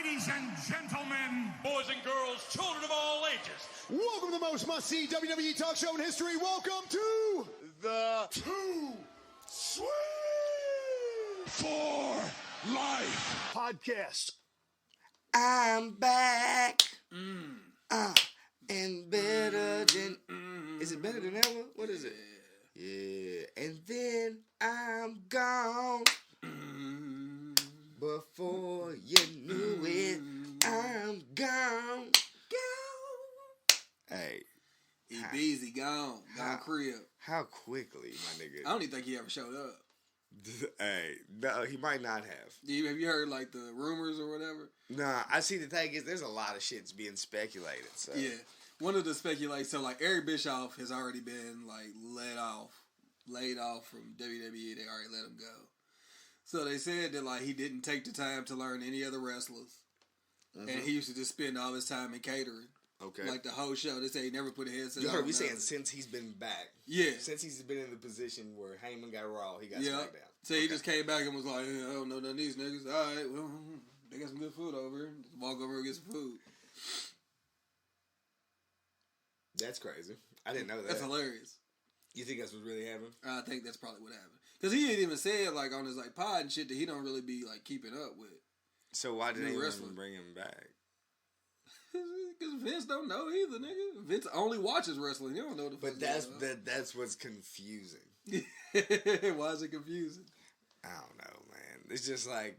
Ladies and gentlemen, boys and girls, children of all ages, welcome to the most must-see WWE talk show in history. Welcome to the Too Sweet for Life podcast. I'm back. And better than... Is it better than ever? What is it? Yeah. And then I'm gone. Before you knew it, I'm gone. Hey. Easy, gone. Gone crib. How quickly, my nigga. I don't even think he ever showed up. Hey, no, he might not have. Have you heard, like, the rumors or whatever? Nah, I see the thing is, there's a lot of shit's being speculated, so. Yeah. One of the speculations, so, like, Eric Bischoff has already been, like, laid off from WWE. They already let him go. So they said that, like, he didn't take the time to learn any other wrestlers. And he used to just spend all his time in catering. Okay. Like the whole show. They say he never put a headset on. You heard me saying since he's been back. Yeah. Since he's been in the position where Heyman got Raw, he got SmackDown. So he just came back and was like, I don't know none of these niggas. All right, well, they got some good food over here. Just walk over and get some food. That's crazy. I didn't know that. That's hilarious. You think that's what really happened? I think that's probably what happened. Because he ain't even said, like, on his, like, pod and shit that he don't really be, like, keeping up with. So why did they even bring him back? Because Vince don't know either, nigga. Vince only watches wrestling. You don't know the fuck. But that's what's confusing. Why is it confusing? I don't know, man. It's just like,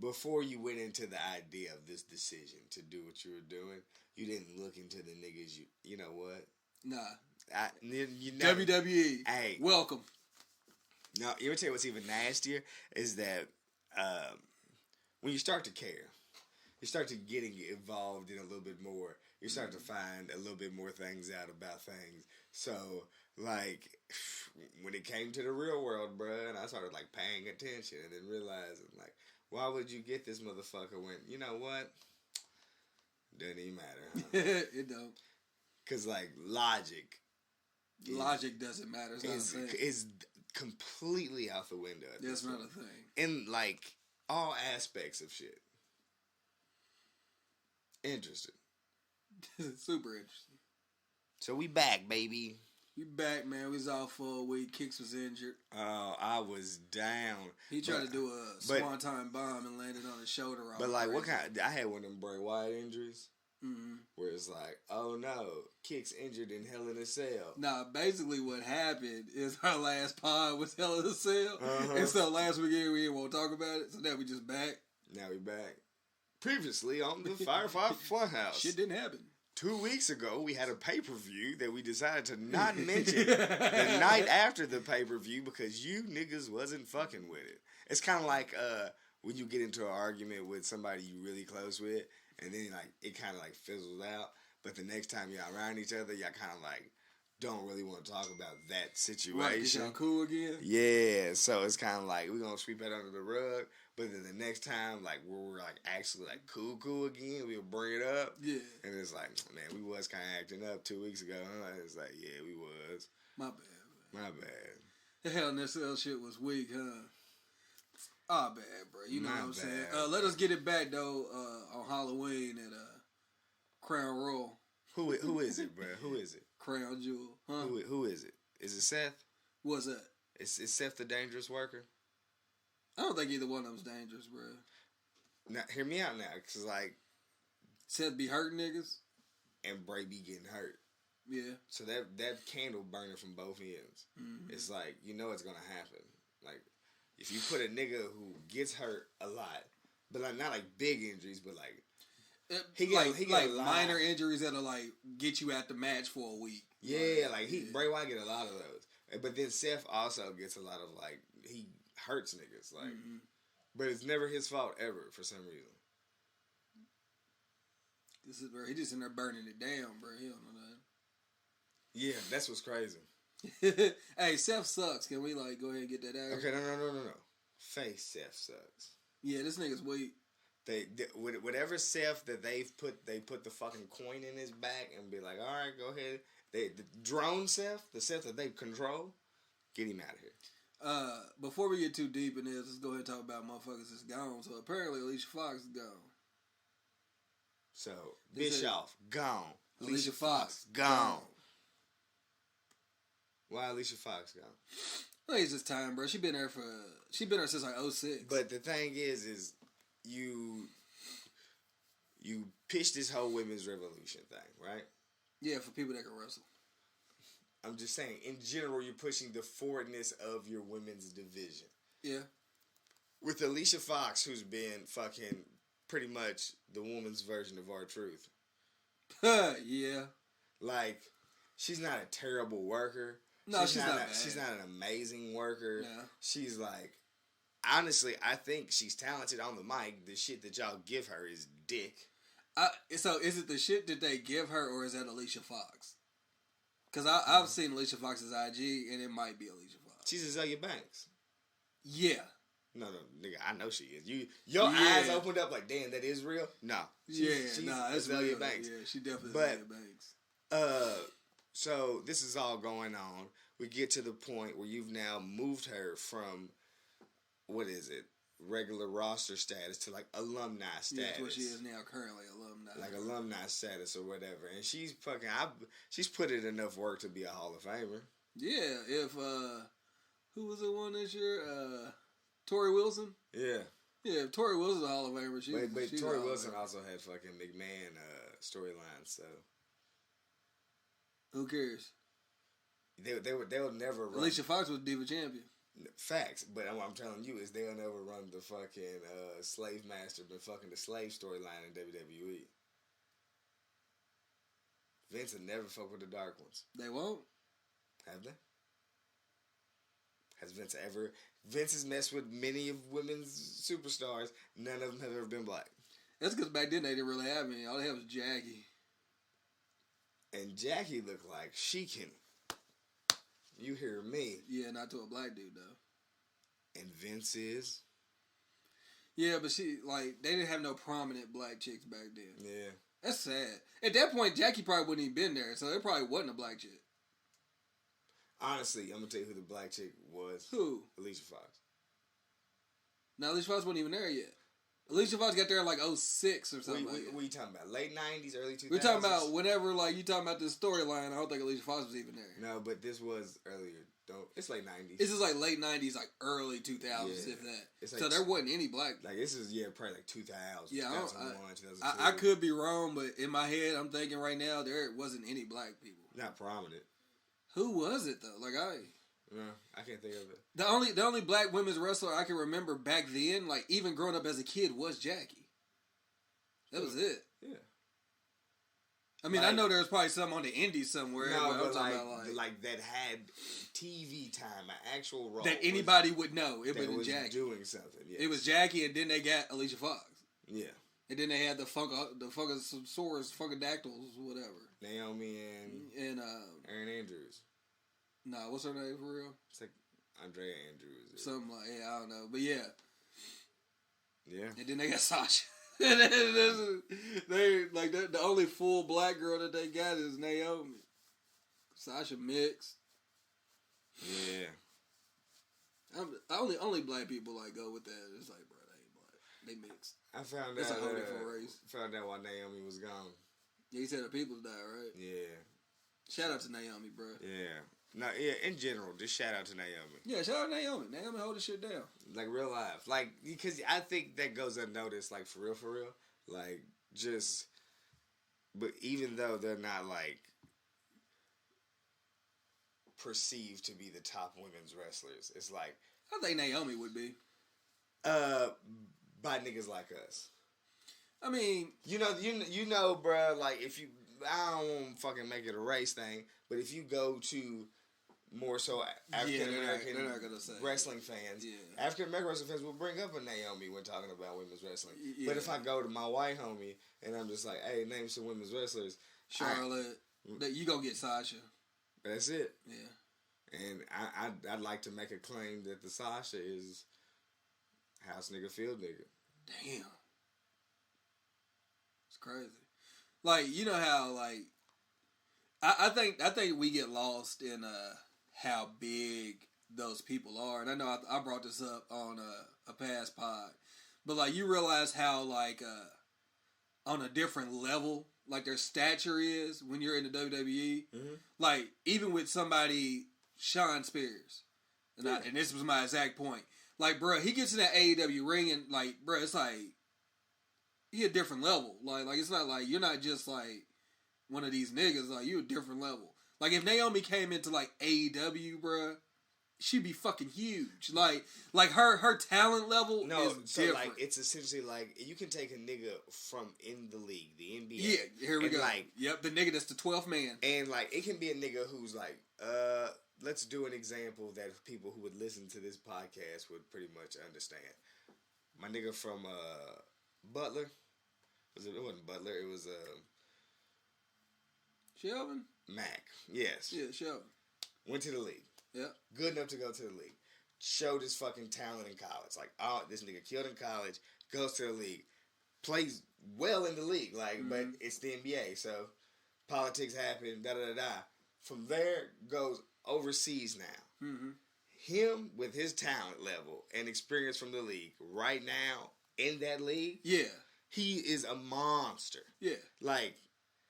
before you went into the idea of this decision to do what you were doing, you didn't look into the niggas. You know what? Nah. You never, WWE. Hey. Welcome. No, you ever tell you what's even nastier is that when you start to care, you start to getting involved in a little bit more. You start to find a little bit more things out about things. So, like, when it came to the real world, bruh, and I started, like, paying attention and then realizing, like, why would you get this motherfucker when, you know what? Doesn't even matter, huh? It don't. Because, like, logic doesn't matter. It's not a thing. Is completely out the window. That's not a thing. In, like, all aspects of shit. Interesting. Super interesting. So we back, baby. We back, man. We was off for a week. Kicks was injured. Oh, I was down. He tried to do a swan-time bomb and landed on his shoulder. But, like, what kind? I had one of them Bray Wyatt injuries. Mm-hmm. Where it's like, oh no, Kicks injured in Hell in a Cell. Nah, basically what happened is our last pod was Hell in a Cell. And so last weekend we didn't want to talk about it. So now we just back. Now we back. Previously on the Firefly Funhouse. Shit didn't happen. 2 weeks ago, we had a pay-per-view that we decided to not mention the night after the pay-per-view because you niggas wasn't fucking with it. It's kind of like when you get into an argument with somebody you really close with, and then like it kind of like fizzles out. But the next time y'all around each other, y'all kind of like don't really want to talk about that situation. Right, 'cause y'all cool again? Yeah, so it's kind of like we're going to sweep it under the rug. But then the next time, like, where we're, like, actually, like, cool again, we'll bring it up. Yeah. And it's like, man, we was kind of acting up 2 weeks ago, huh? It's like, yeah, we was. My bad, man. My bad. The Hell in a Cell shit was weak, huh? Ah, bad, bro. You know what I'm saying? Let us get it back, though, on Halloween at Crown Royal. Who is it, bro? Who is it? Crown Jewel. Huh? Who is it? Is it Seth? What's that? Is Seth the Dangerous Worker? I don't think either one of them's dangerous, bro. Now, hear me out now, because, like... Seth be hurting niggas. And Bray be getting hurt. Yeah. So that candle burning from both ends. Mm-hmm. It's like, you know it's going to happen. Like, if you put a nigga who gets hurt a lot, but like not like big injuries, but like... He get minor injuries that'll, like, get you at the match for a week. Yeah, Bray Wyatt get a lot of those. But then Seth also gets a lot of, like... He hurts niggas, like, but it's never his fault ever for some reason. This is where he just in there burning it down, bro. He don't know that. Yeah, that's what's crazy. Hey, Seth sucks. Can we like go ahead and get that out? Okay, no. Face Seth sucks. Yeah, this nigga's weak. They whatever Seth that they put the fucking coin in his back and be like, all right, go ahead. The drone Seth, the Seth that they control, get him out of here. Before we get too deep in this, let's go ahead and talk about motherfuckers that's gone. So apparently Alicia Fox is gone. So Bischoff gone. Alicia Fox gone. Why Alicia Fox gone? I think it's just time, bro. She been there since like 06. But the thing is you pitched this whole women's revolution thing, right? Yeah, for people that can wrestle. I'm just saying, in general, you're pushing the forwardness of your women's division. Yeah. With Alicia Fox, who's been fucking pretty much the woman's version of R-Truth. Yeah. Like, she's not a terrible worker. No, she's not bad. She's not an amazing worker. No. She's like, honestly, I think she's talented on the mic. The shit that y'all give her is dick. So is it the shit that they give her, or is that Alicia Fox? Because I've seen Alicia Fox's IG, and it might be Alicia Fox. She's Azalea Banks. Yeah. No, nigga, I know she is. Your eyes opened up like, damn, that is real? No. She's that's Azalea real. Banks. Yeah, she definitely Azalea Banks. So this is all going on. We get to the point where you've now moved her from, what is it, regular roster status to like alumni status. Yeah, that's what she is now currently, alumni. Like alumni status or whatever. And she's fucking, she's put in enough work to be a Hall of Famer. Yeah, if, who was the one this year? Tori Wilson? Yeah. Yeah, if Tori Wilson's a Hall of Famer, But Tori Wilson also had fucking McMahon storylines, so. Who cares? They will never run. Alicia Fox was Diva Champion. Facts, but what I'm telling you is they'll never run the fucking slave master, but fucking the slave storyline in WWE. Vince will never fuck with the dark ones. They won't. Have they? Has Vince ever? Vince has messed with many of women's superstars. None of them have ever been black. That's because back then they didn't really have any. All they had was Jackie. And Jackie looked like she can. You hear me? Yeah, not to a black dude though. And Vince is. Yeah, but they didn't have no prominent black chicks back then. Yeah. That's sad. At that point, Jackie probably wouldn't even been there, so there probably wasn't a black chick. Honestly, I'm gonna tell you who the black chick was. Who? Alicia Fox. No, Alicia Fox wasn't even there yet. Alicia Fox got there in like 06 or something. What are you talking about? Late 90s, early 2000s? We're talking about whenever, like, you talking about this storyline, I don't think Alicia Fox was even there. No, but this was earlier. It's late 90s. This is like late 90s, like early 2000s, Yeah. if that. Like so there wasn't any black. Like, this is, probably like 2000. Yeah, 2001, 2002. I could be wrong, but in my head, I'm thinking right now, there wasn't any black people. Not prominent. Who was it, though? No, I can't think of it. The only black women's wrestler I can remember back then, like, even growing up as a kid, was Jackie. That was it. Yeah. I mean, I know there was probably some on the indies somewhere. No, but I'm talking about like that had TV time, an actual role that anybody would know. It was Jackie doing something. Yes. It was Jackie, and then they got Alicia Fox. Yeah. And then they had the Funkasaurus, Funkadactyls, whatever. Naomi and Erin Andrews. Nah, what's her name for real? It's like Andrea Andrews. Something like, I don't know, but yeah. Yeah. And then they got Sasha. They like the only full black girl that they got is Naomi. Sasha mixed. Yeah. Only black people like go with that. It's like, bro, they ain't black. They mixed. I found it's out. It's a whole different race. Found out why Naomi was gone. Yeah, he said the people's died, right? Yeah. Shout out to Naomi, bro. Yeah. No, yeah, in general, just shout out to Naomi. Yeah, shout out to Naomi. Naomi hold this shit down. Like, real life. Like, because I think that goes unnoticed, like, for real. Like, just, but even though they're not, like, perceived to be the top women's wrestlers, it's like. I think Naomi would be. By niggas like us. I mean. You know, bruh, like, if you, I don't want to fucking make it a race thing, but if you go to more so African American wrestling fans. Yeah. African American wrestling fans will bring up a Naomi when talking about women's wrestling. Yeah. But if I go to my white homie and I'm just like, hey, name some women's wrestlers. Charlotte, you gonna get Sasha. That's it. Yeah. And I'd like to make a claim that the Sasha is house nigga, field nigga. Damn. It's crazy. Like, you know how, like, I think we get lost in how big those people are. And I know I brought this up on a past pod, but like you realize how like on a different level like their stature is when you're in the WWE. Mm-hmm. Like even with somebody Shawn Spears, and this was my exact point. Like, bro, he gets in that AEW ring and like, bro, it's like he a different level. Like it's not like you're not just like one of these niggas. Like you a different level. Like if Naomi came into like AEW, bro, she'd be fucking huge. Like her talent level is so different. like it's essentially like you can take a nigga from in the league, the NBA. Yeah, here we go. Like, yep, the nigga that's the 12th man. And like it can be a nigga who's like, let's do an example that people who would listen to this podcast would pretty much understand. My nigga from Butler. It wasn't Butler, it was Shelvin? Mac. Yes. Yeah, Shelvin. Went to the league. Yeah. Good enough to go to the league. Showed his fucking talent in college. Like, oh, this nigga killed in college, goes to the league, plays well in the league, like, but it's the NBA, so politics happen, da-da-da-da. From there, goes overseas now. Mm-hmm. Him, with his talent level and experience from the league, right now, in that league, Yeah. he is a monster. Yeah. Like,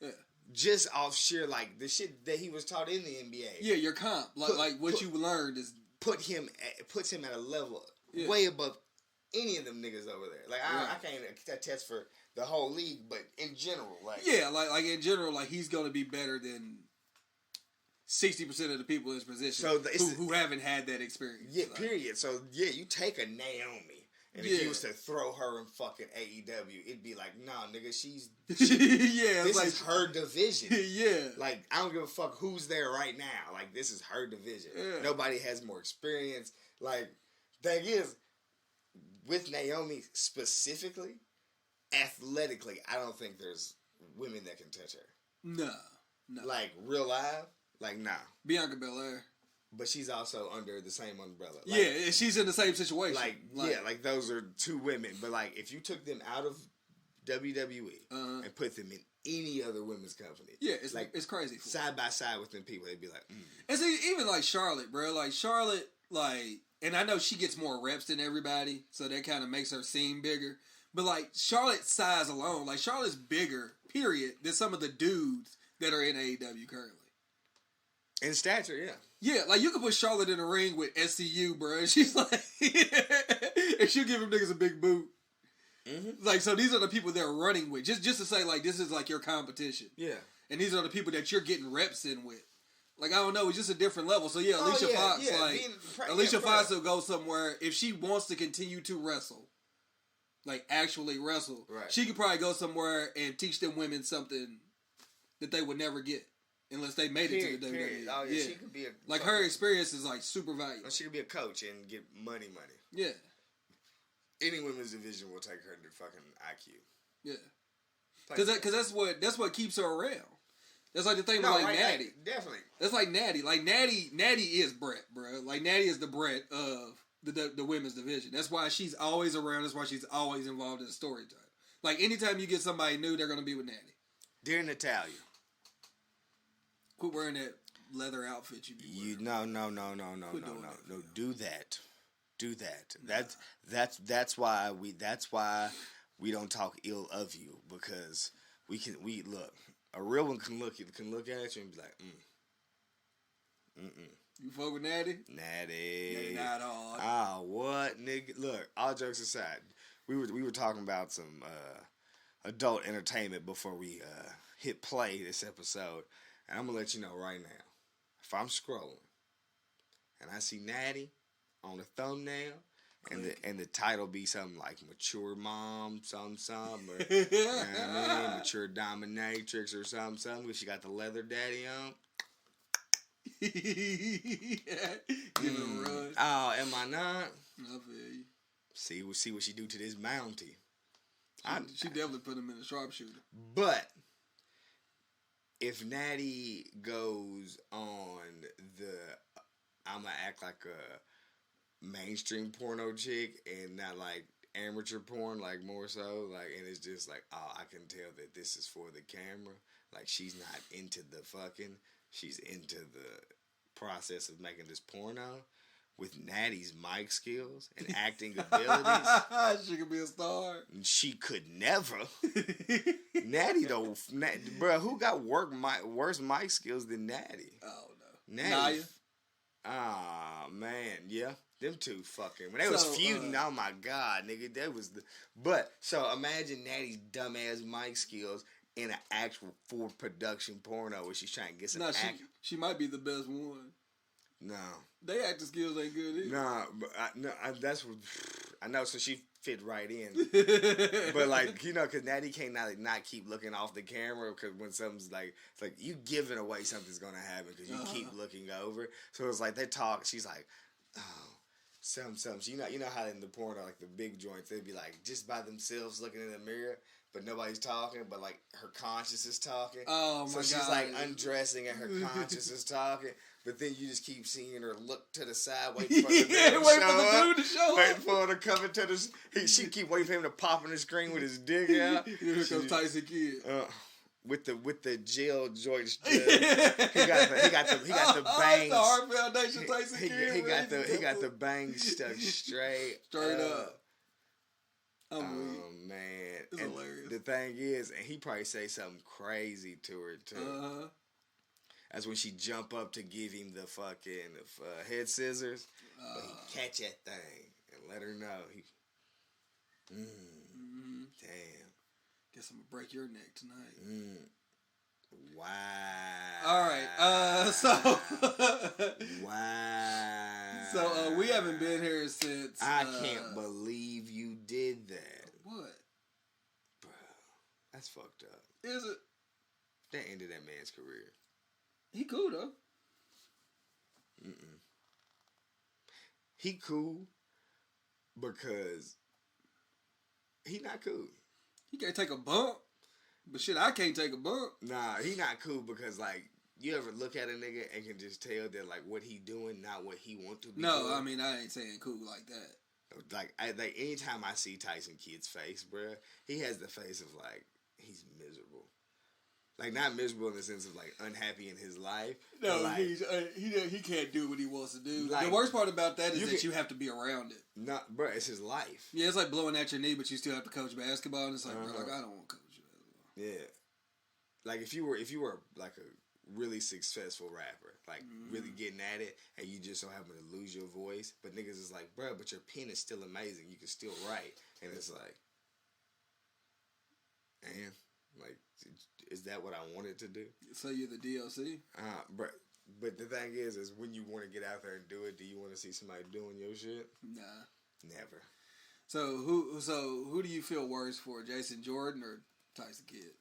Yeah. just off sheer, like, the shit that he was taught in the NBA. Yeah, your comp. Like what you learned is puts him at a level way above any of them niggas over there. Like I can't attest for the whole league, but in general, like like in general, like he's gonna be better than 60% of the people in his position who haven't had that experience. Yeah, like, period. So yeah, you take a Naomi, and if you was to throw her in fucking AEW, it'd be like, nah, nigga, this is her division. Yeah. Like, I don't give a fuck who's there right now. Like, this is her division. Yeah. Nobody has more experience. Like, thing is, with Naomi specifically, athletically, I don't think there's women that can touch her. No. Like, real live, like, nah. Bianca Belair. But she's also under the same umbrella. Like, yeah, she's in the same situation. Like those are two women. But, like, if you took them out of WWE and put them in any other women's company. Yeah, it's crazy. Side by side with them people, they'd be like, And see, even like Charlotte, bro. Like Charlotte, like, and I know she gets more reps than everybody, so that kind of makes her seem bigger. But like Charlotte's size alone, like Charlotte's bigger, period, than some of the dudes that are in AEW currently. In stature, yeah. Yeah, like you could put Charlotte in a ring with SCU, bro. And she's like, and she'll give them niggas a big boot. Mm-hmm. Like, so these are the people they're running with. Just to say, like, this is like your competition. Yeah. And these are the people that you're getting reps in with. Like, I don't know, it's just a different level. So yeah, Alicia Fox, Alicia Fox will go somewhere if she wants to continue to wrestle. Like, actually wrestle. Right. She could probably go somewhere and teach them women something that they would never get. Unless they made it to the WWE. Oh, yeah, she could be like, her experience is, like, super valuable. She could be a coach and get money. Yeah. Any women's division will take her to fucking IQ. Yeah. Because that's what keeps her around. That's like the thing with, like, Natty. Definitely. That's like Natty. Like, Natty is Brett, bro. Like, Natty is the Brett of the women's division. That's why she's always around. That's why she's always involved in the story time. Like, anytime you get somebody new, they're going to be with Natty. Dear Natalia. Quit wearing that leather outfit you be wearing. No. Do that. That's why we don't talk ill of you, because we look. A real one can look at you and be like, You fuck with Natty? Natty. Not all. Ah, what, nigga? Look, all jokes aside, we were talking about some adult entertainment before we hit play this episode. And I'm going to let you know right now, if I'm scrolling and I see Natty on the thumbnail and the title be something like Mature Mom, something, or you know what I mean? Mature Dominatrix or something, because she got the leather daddy on. Give it a run. Oh, am I not? I feel you. See what she do to this bounty. She definitely put him in a sharpshooter. But if Natty goes on I'm gonna act like a mainstream porno chick and not like amateur porn, like more so, like, and it's just like, oh, I can tell that this is for the camera. Like, she's not into the fucking, she's into the process of making this porno. with Natty's mic skills and acting abilities, she could be a star. she could never. Natty though, bro, who got worse mic skills than Natty? Oh no, Natty. Naya. Ah man, yeah, them two fucking when they was feuding. Oh my god, nigga, that was the. But so imagine Natty's dumbass mic skills in an actual full production porno where she's trying to get some. She might be the best one. No, they acting skills ain't good either. Nah, but that's what I know. So she fit right in. But like because Natty can't not keep looking off the camera because when something's like it's like you giving away something's gonna happen because you keep looking over. So it's like they talk. She's like, oh, something. You know how in the porno like the big joints they'd be like just by themselves looking in the mirror. But nobody's talking, but like her conscience is talking. Oh my god! So she's like undressing and her conscience is talking. But then you just keep seeing her look to the side, waiting for the dude to show up. Waiting for her to come into the. She keep waiting for him to pop on the screen with his dick out. Here comes Tyson Kidd. With the jail George. He got the bangs. The Heart Foundation Tyson Kidd. He got the bangs stuck straight up. Oh man, it's hilarious. The thing is, and he probably say something crazy to her too. That's when she jump up to give him the fucking head scissors, but he catch that thing and let her know. Damn. Guess I'm gonna break your neck tonight. Wow. All right. So. Wow. So we haven't been here since. I can't believe you did that. What? Bro, that's fucked up. Is it? That ended that man's career. He cool though. He cool because he not cool. He can't take a bump, but shit, I can't take a bump. Nah, he not cool because like you ever look at a nigga and can just tell that like what he doing, not what he want to be. No, doing? I mean I ain't saying cool like that. Like anytime I see Tyson Kidd's face, bruh, he has the face of like he's miserable. Like not miserable in the sense of like unhappy in his life. No, like, he can't do what he wants to do. Like, the worst part about that is that you have to be around it. No, bro, it's his life. Yeah, it's like blowing out your knee, but you still have to coach basketball. And it's like, bro, like I don't want to coach basketball. Yeah, like if you were like a really successful rapper, like really getting at it, and you just so happen to lose your voice, but niggas is like, bro, but your pen is still amazing. You can still write, and it's like, damn, like. Is that what I wanted to do? So you're the DLC? But the thing is when you want to get out there and do it, do you want to see somebody doing your shit? Nah. Never. So who do you feel worse for, Jason Jordan or Tyson Kidd?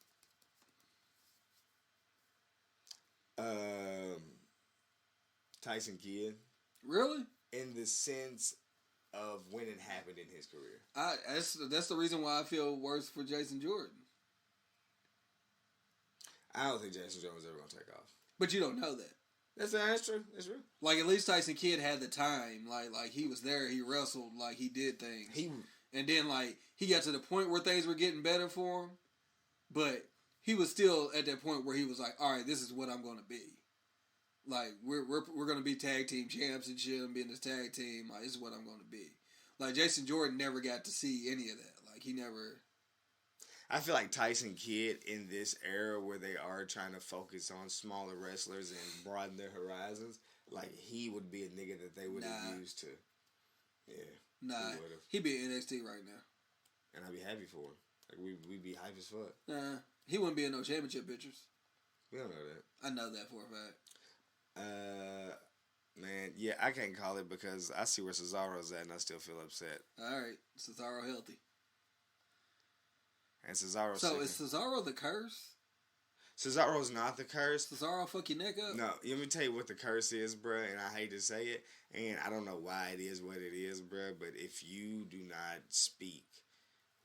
Tyson Kidd. Really? In the sense of when it happened in his career. That's the reason why I feel worse for Jason Jordan. I don't think Jason Jordan was ever going to take off. But you don't know that. That's true. That's true. Like, at least Tyson Kidd had the time. Like he was there. He wrestled. Like, he did things. And then, like, he got to the point where things were getting better for him. But he was still at that point where he was like, all right, this is what I'm going to be. Like, we're going to be tag team champs and shit. I'm being this tag team. Like, this is what I'm going to be. Like, Jason Jordan never got to see any of that. Like, he never... I feel like Tyson Kidd in this era where they are trying to focus on smaller wrestlers and broaden their horizons, like he would be a nigga that they would have used to. Yeah. Nah. He'd be in NXT right now. And I'd be happy for him. Like we'd be hype as fuck. Nah. He wouldn't be in no championship pictures. We don't know that. I know that for a fact. Man, yeah, I can't call it because I see where Cesaro's at and I still feel upset. Alright. Cesaro healthy. And Cesaro. So is Cesaro the curse? Cesaro's not the curse. Cesaro fuck your neck up? No, let me tell you what the curse is, bruh, and I hate to say it, and I don't know why it is what it is, bruh, but if you do not speak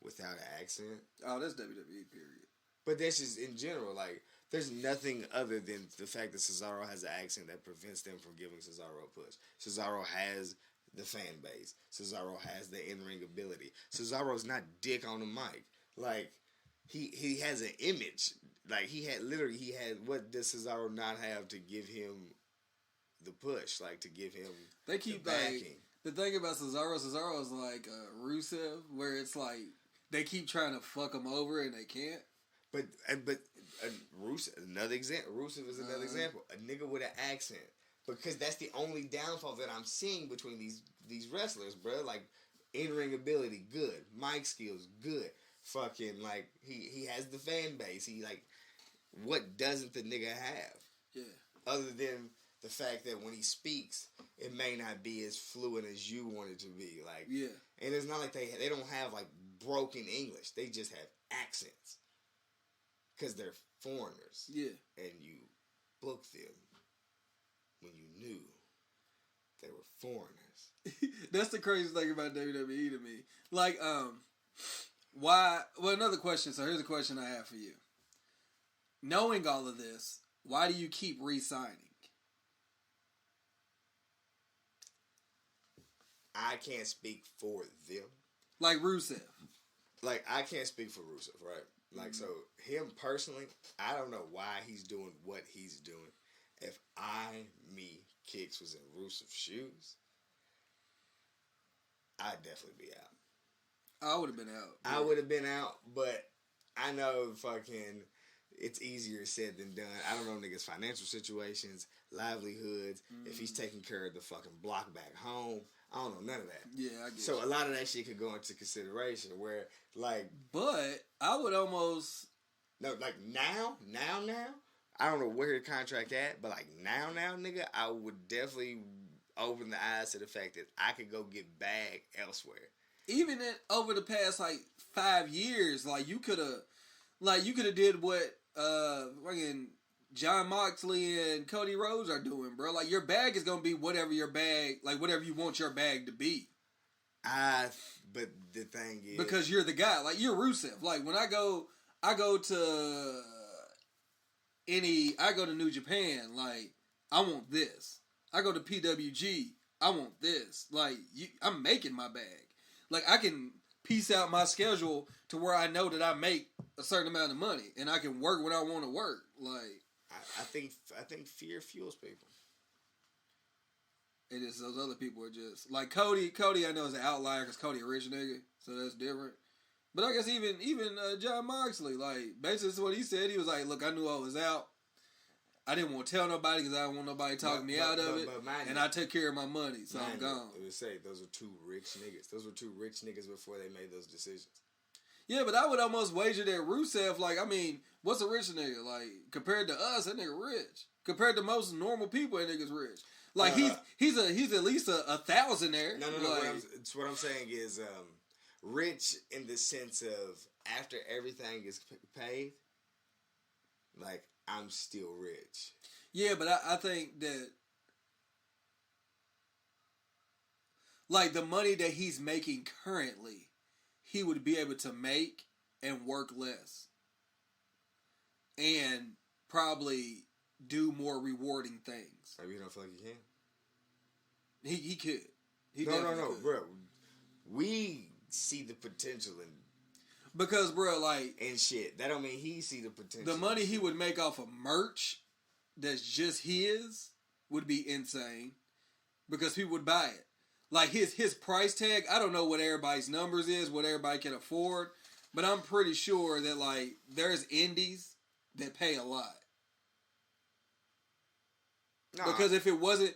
without an accent... Oh, that's WWE, period. But that's just in general, like, there's nothing other than the fact that Cesaro has an accent that prevents them from giving Cesaro a push. Cesaro has the fan base. Cesaro has the in-ring ability. Cesaro's not dick on the mic. Like, he has an image. Like, he had, what does Cesaro not have to give him the push, like to give him They keep the backing. The thing about Cesaro is like Rusev, where it's like they keep trying to fuck him over and they can't. But Rusev, another example. Rusev is another example. A nigga with an accent, because that's the only downfall that I'm seeing between these wrestlers, bro. Like in-ring ability, good. Mic skills, good. Fucking like he has the fan base. He like, what doesn't the nigga have? Yeah. Other than the fact that when he speaks, it may not be as fluent as you want it to be. Like, yeah. And it's not like they don't have like broken English. They just have accents. Because they're foreigners. Yeah. And you booked them when you knew they were foreigners. That's the craziest thing about WWE to me. Like, why? Well, another question. So here's a question I have for you. Knowing all of this, why do you keep re-signing? I can't speak for them. Like Rusev. Like, I can't speak for Rusev, right? Like, so him personally, I don't know why he's doing what he's doing. If Kicks was in Rusev's shoes, I'd definitely be out. I would have been out. I would have been out, but I know fucking it's easier said than done. I don't know niggas' financial situations, livelihoods, if he's taking care of the fucking block back home. I don't know none of that. Yeah, I get So you. a lot of that shit could go into consideration where, like... But I would almost... No, like now, I don't know where your contract at, but like now, nigga, I would definitely open the eyes to the fact that I could go get bag elsewhere. Even over the past, like, 5 years, like, you could have did what, fucking John Moxley and Cody Rhodes are doing, bro. Like, your bag is gonna be whatever your bag, like, whatever you want your bag to be. But the thing is... Because you're the guy. Like, you're Rusev. Like, when I go to New Japan, like, I want this. I go to PWG, I want this. Like, I'm making my bag. Like, I can piece out my schedule to where I know that I make a certain amount of money, and I can work when I want to work. Like, I think fear fuels people. it is those other people are just like Cody. Cody, I know is an outlier because Cody a rich nigga, so that's different. But I guess even John Moxley, like, basically that's what he said. He was like, "Look, I knew I was out. I didn't want to tell nobody because I don't want nobody talking me out of it, and I took care of my money, so I'm gone." I would say those are two rich niggas. Those were two rich niggas before they made those decisions. Yeah, but I would almost wager that Rusev, like, I mean, what's a rich nigga? Like, compared to us, that nigga rich. Compared to most normal people, that nigga's rich. Like, he's at least a thousandaire. No. Like, What I'm saying is rich in the sense of after everything is paid, like, I'm still rich. yeah, but I think that, like, the money that he's making currently, he would be able to make and work less. And probably do more rewarding things. Maybe you don't feel like you can? He could. He No, definitely could. bro. We see the potential Because, bro, like, in shit. That don't mean he see the potential. the money he would make off of merch that's just his would be insane. Because people would buy it. Like, his price tag, I don't know what everybody's numbers is, what everybody can afford. But I'm pretty sure that, like, there's indies that pay a lot. No, Because if it wasn't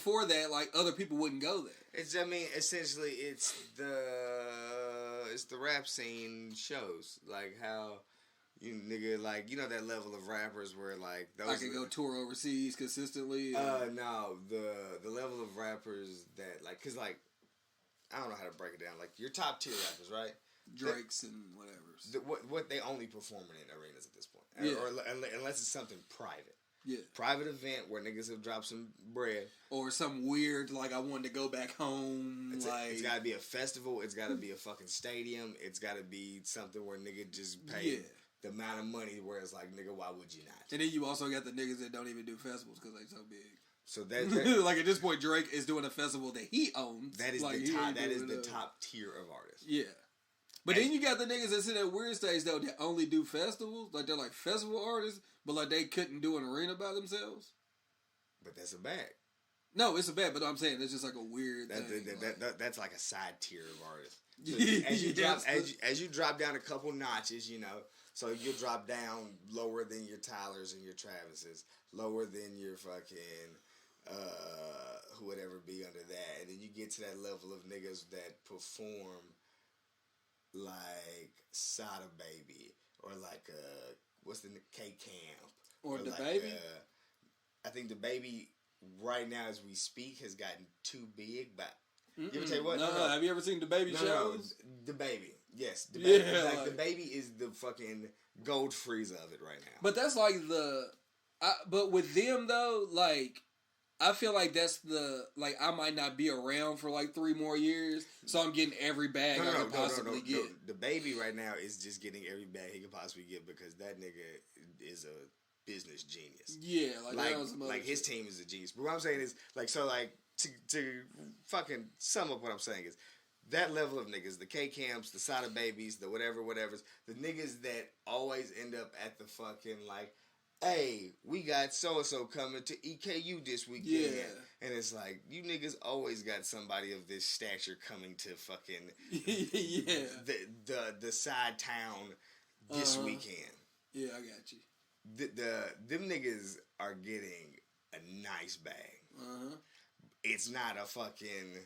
for that, like, other people wouldn't go there. Essentially, it's the rap scene shows, like how you nigga, like, you know that level of rappers where like those I can go tour overseas consistently. No, the level of rappers that like, cause like I don't know how to break it down. Like your top tier rappers, right? Drakes and whatever. What they only performing in arenas at this point, Yeah. or unless it's something private. Yeah. Private event where niggas have dropped some bread. Or some weird, like, I wanted to go back home. It's like, got to be a festival. It's got to be a fucking stadium. It's got to be something where nigga just pay the amount of money where it's like, nigga, why would you not? And then you also got the niggas that don't even do festivals because they so big. So that like, at this point, Drake is doing a festival that he owns. that is like, the top. That is the top tier of artists. Yeah. But then you got the niggas that sit at weird stage, though, that only do festivals. Like, they're like festival artists, but like they couldn't do an arena by themselves. But that's a bag. No, it's a bad, but I'm saying it's just like a weird thing. That's like a side tier of artists. So Yes, as you drop down a couple notches, you know, so you drop down lower than your Tylers and your Travises, lower than your fucking who would ever be under that, and then you get to that level of niggas that perform like Sada Baby or like what's the K Camp or the like Baby. I think the Baby right now as we speak has gotten too big, but. You ever tell you what? No. Have you ever seen the Baby shows? The Baby. Yes. The Baby. Yeah, Like, the Baby is the fucking gold freeze of it right now. But that's like but with them though, like, I feel like that's like, I might not be around for like 3 more years, so I'm getting every bag I could possibly get. The Baby right now is just getting every bag he could possibly get because that nigga is a business genius. Yeah, like his team is a genius. But what I'm saying is, like, so, like, to fucking sum up what I'm saying is that level of niggas, the K Camps, the Sada Babies, the whatevers, the niggas that always end up at the fucking like, hey, we got so and so coming to EKU this weekend. Yeah. And it's like, you niggas always got somebody of this stature coming to fucking yeah. the side town this weekend. Yeah, I got you. Them niggas are getting a nice bag. Uh-huh. It's not a fucking...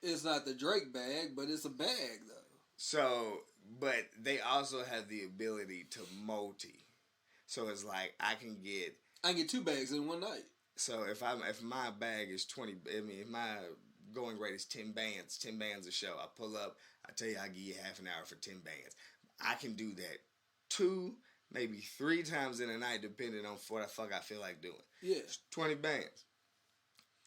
It's not the Drake bag, but it's a bag, though. So, but they also have the ability to multi. So it's like, I can get 2 bags in one night. So if my bag is 20... I mean, if my going rate is 10 bands a show, I pull up, I tell you I give you half an hour for 10 bands. I can do that 2, maybe 3 times in a night, depending on what the fuck I feel like doing. Yeah. It's 20 bands.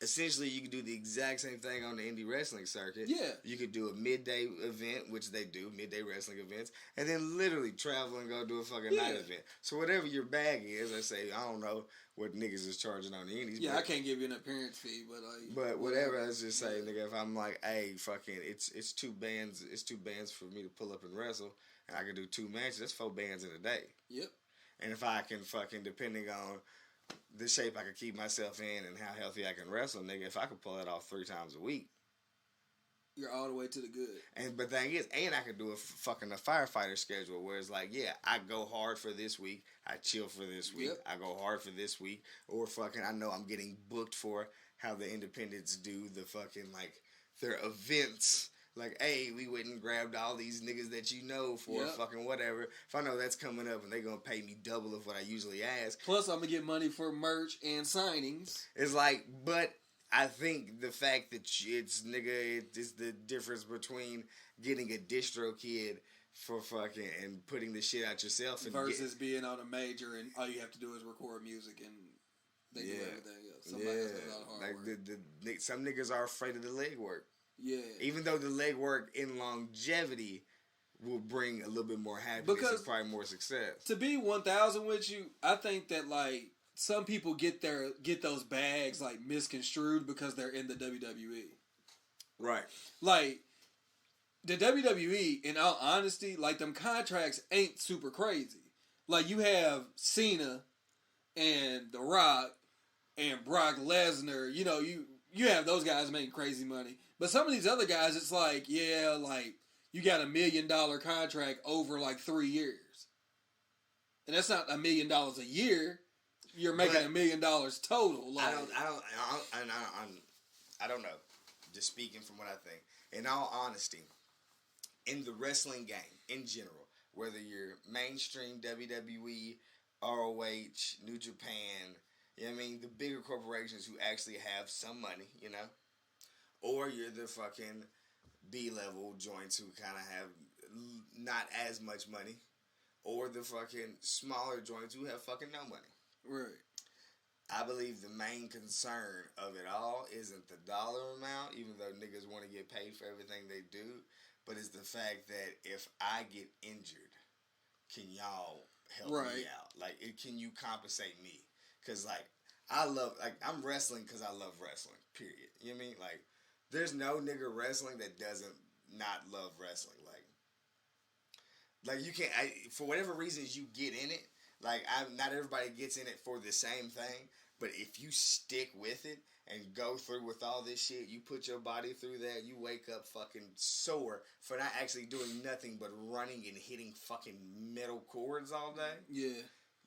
Essentially, you can do the exact same thing on the indie wrestling circuit. Yeah. You could do a midday event, which they do, midday wrestling events, and then literally travel and go do a fucking night event. So whatever your bag is, I say, I don't know what niggas is charging on the indies. Yeah, I can't give you an appearance fee, but like... But whatever, I just say, nigga, if I'm like, hey, fucking, it's 2 bands, it's 2 bands for me to pull up and wrestle, and I can do 2 matches, that's 4 bands in a day. Yep. And if I can fucking, depending on the shape I can keep myself in and how healthy I can wrestle, nigga, if I could pull that off 3 times a week, you're all the way to the good. But the thing is, and I could do a firefighter schedule where it's like, yeah, I go hard for this week, I chill for this week, I go hard for this week, or fucking I know I'm getting booked for how the independents do the fucking like their events. Like, hey, we went and grabbed all these niggas that you know for fucking whatever. If I know that's coming up and they're going to pay me double of what I usually ask. Plus, I'm going to get money for merch and signings. It's like, but I think the fact that it's, nigga, it's the difference between getting a distro kid for fucking and putting the shit out yourself. And versus being on a major and all you have to do is record music and they do everything else. Somebody else does a lot of hard work. Some niggas are afraid of the leg work. Yeah. Even though the legwork in longevity will bring a little bit more happiness and probably more success. To be 1,000 with you, I think that like some people get those bags like misconstrued because they're in the WWE. Right. Like the WWE, in all honesty, like them contracts ain't super crazy. Like you have Cena and The Rock and Brock Lesnar, you know, you have those guys making crazy money. But some of these other guys, it's like, yeah, like, you got $1 million contract over, like, 3 years. And that's not $1 million a year. You're making $1 million total. Like, I don't know. Just speaking from what I think. In all honesty, in the wrestling game, in general, whether you're mainstream WWE, ROH, New Japan, you know what I mean? The bigger corporations who actually have some money, you know? Or you're the fucking B-level joints who kind of have not as much money. Or the fucking smaller joints who have fucking no money. Right. I believe the main concern of it all isn't the dollar amount, even though niggas want to get paid for everything they do, but it's the fact that if I get injured, can y'all help me out? Like, can you compensate me? Because, like, I'm wrestling because I love wrestling, period. You know what I mean? There's no nigga wrestling that doesn't not love wrestling. Like you can't, for whatever reasons you get in it, not everybody gets in it for the same thing, but if you stick with it and go through with all this shit. You put your body through that. You wake up fucking sore for not actually doing nothing but running and hitting fucking metal cords all day. Yeah.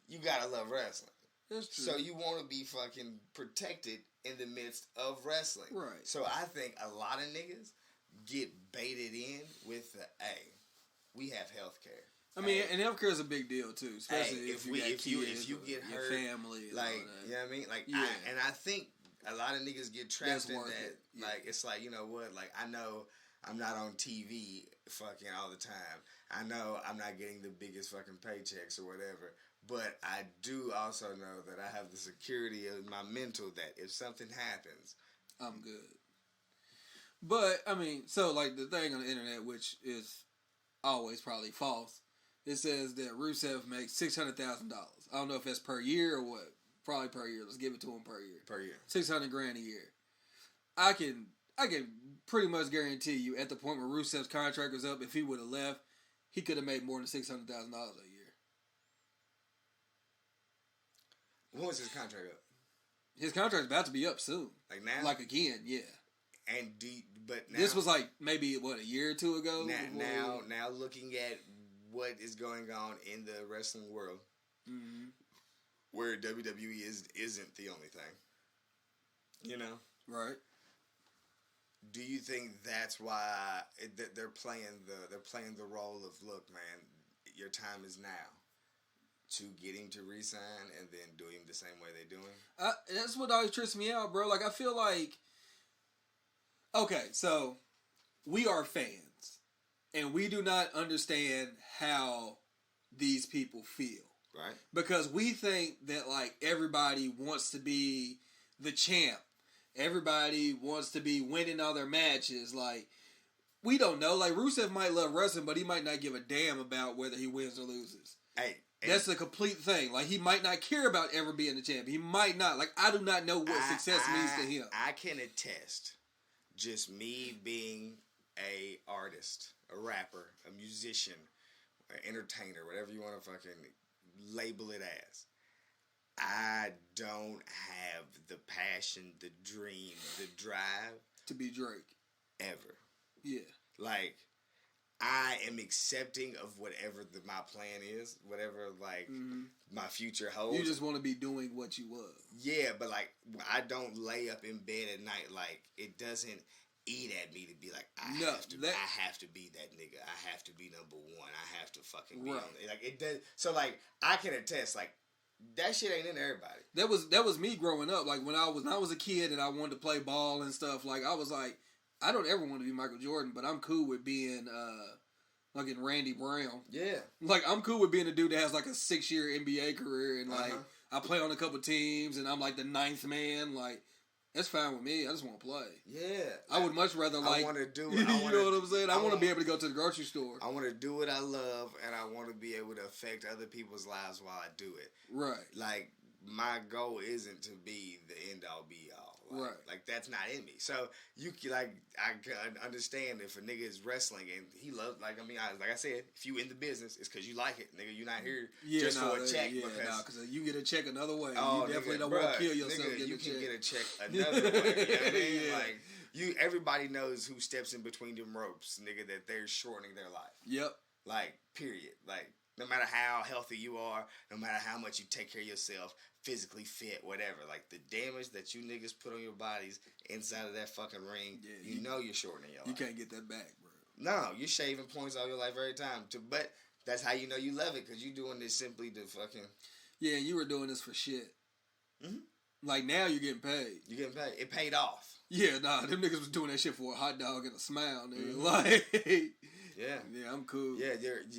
You gotta love wrestling. That's true. So you want to be fucking protected in the midst of wrestling. Right. So I think a lot of niggas get baited in with the, hey, we have health care. I mean, and healthcare is a big deal too, especially if you get hurt, family, like, you know what I mean, like, yeah. I think a lot of niggas get trapped in that. Yeah. Like, it's like, you know what? Like, I know I'm not on TV fucking all the time. I know I'm not getting the biggest fucking paychecks or whatever. But I do also know that I have the security of my mental that if something happens, I'm good. But I mean, so like the thing on the internet, which is always probably false. It says that Rusev makes $600,000. I don't know if that's per year or what. Probably per year. Let's give it to him per year. Per year. $600,000 a year. I can pretty much guarantee you at the point where Rusev's contract was up, if he would have left, he could have made more than $600,000 a year. When was his contract up? His contract's about to be up soon. Like now? Like again, yeah. And but now, this was like maybe what, a year or two ago. Now looking at what is going on in the wrestling world, where WWE isn't the only thing. You know, right? Do you think that's why they're playing the role of, look, man, your time is now, to get him to resign and then do him the same way they do him? That's what always trips me out, bro. Like, I feel like, okay, so we are fans, and we do not understand how these people feel. Right. Because we think that, like, everybody wants to be the champ. Everybody wants to be winning all their matches. Like, we don't know. Like, Rusev might love wrestling, but he might not give a damn about whether he wins or loses. Hey. That's the complete thing. Like, he might not care about ever being the champ. He might not. Like, I do not know what success means to him. I can attest, just me being a artist, a rapper, a musician, an entertainer, whatever you want to fucking label it as. I don't have the passion, the dream, the drive to be Drake. Ever. Yeah. Like, I am accepting of whatever my plan is, whatever, like, my future holds. You just want to be doing what you love. Yeah, but, like, I don't lay up in bed at night, like, it doesn't eat at me to be like, I have to be that nigga. I have to be number one. I have to fucking be on it. Like, it does. So, like, I can attest, like, that shit ain't in everybody. That was me growing up. Like, when I was a kid and I wanted to play ball and stuff, like, I was like, I don't ever want to be Michael Jordan, but I'm cool with being like in Randy Brown. Yeah. Like, I'm cool with being a dude that has like a 6-year NBA career and like I play on a couple teams and I'm like the 9th man. Like, that's fine with me. I just want to play. Yeah. I would much rather like. I want to do. You know what I'm saying? I want to be able to go to the grocery store. I want to do what I love, and I want to be able to affect other people's lives while I do it. Right. Like, my goal isn't to be the end all be all. Like, right. Like, that's not in me. So you like, I can understand if a nigga is wrestling and he loves, like, I mean, like I said, if you in the business, it's because you like it, nigga. You're not here just for a check. Yeah, because you get a check another way. Oh, you definitely don't want to kill yourself. Nigga, you can get a check another way. You know what I mean? Yeah. Like, everybody knows who steps in between them ropes, nigga, that they're shortening their life. Yep. Like, period. Like, no matter how healthy you are, no matter how much you take care of yourself, physically fit, whatever. Like, the damage that you niggas put on your bodies inside of that fucking ring, you know you're shortening your life. You can't get that back, bro. No, you're shaving points all your life every time. But that's how you know you love it, because you're doing this simply to fucking... Yeah, you were doing this for shit. Mm-hmm. Like, now you're getting paid. You're getting paid. It paid off. Yeah, nah, them niggas was doing that shit for a hot dog and a smile, nigga. Like... Yeah. Yeah, I'm cool. Yeah,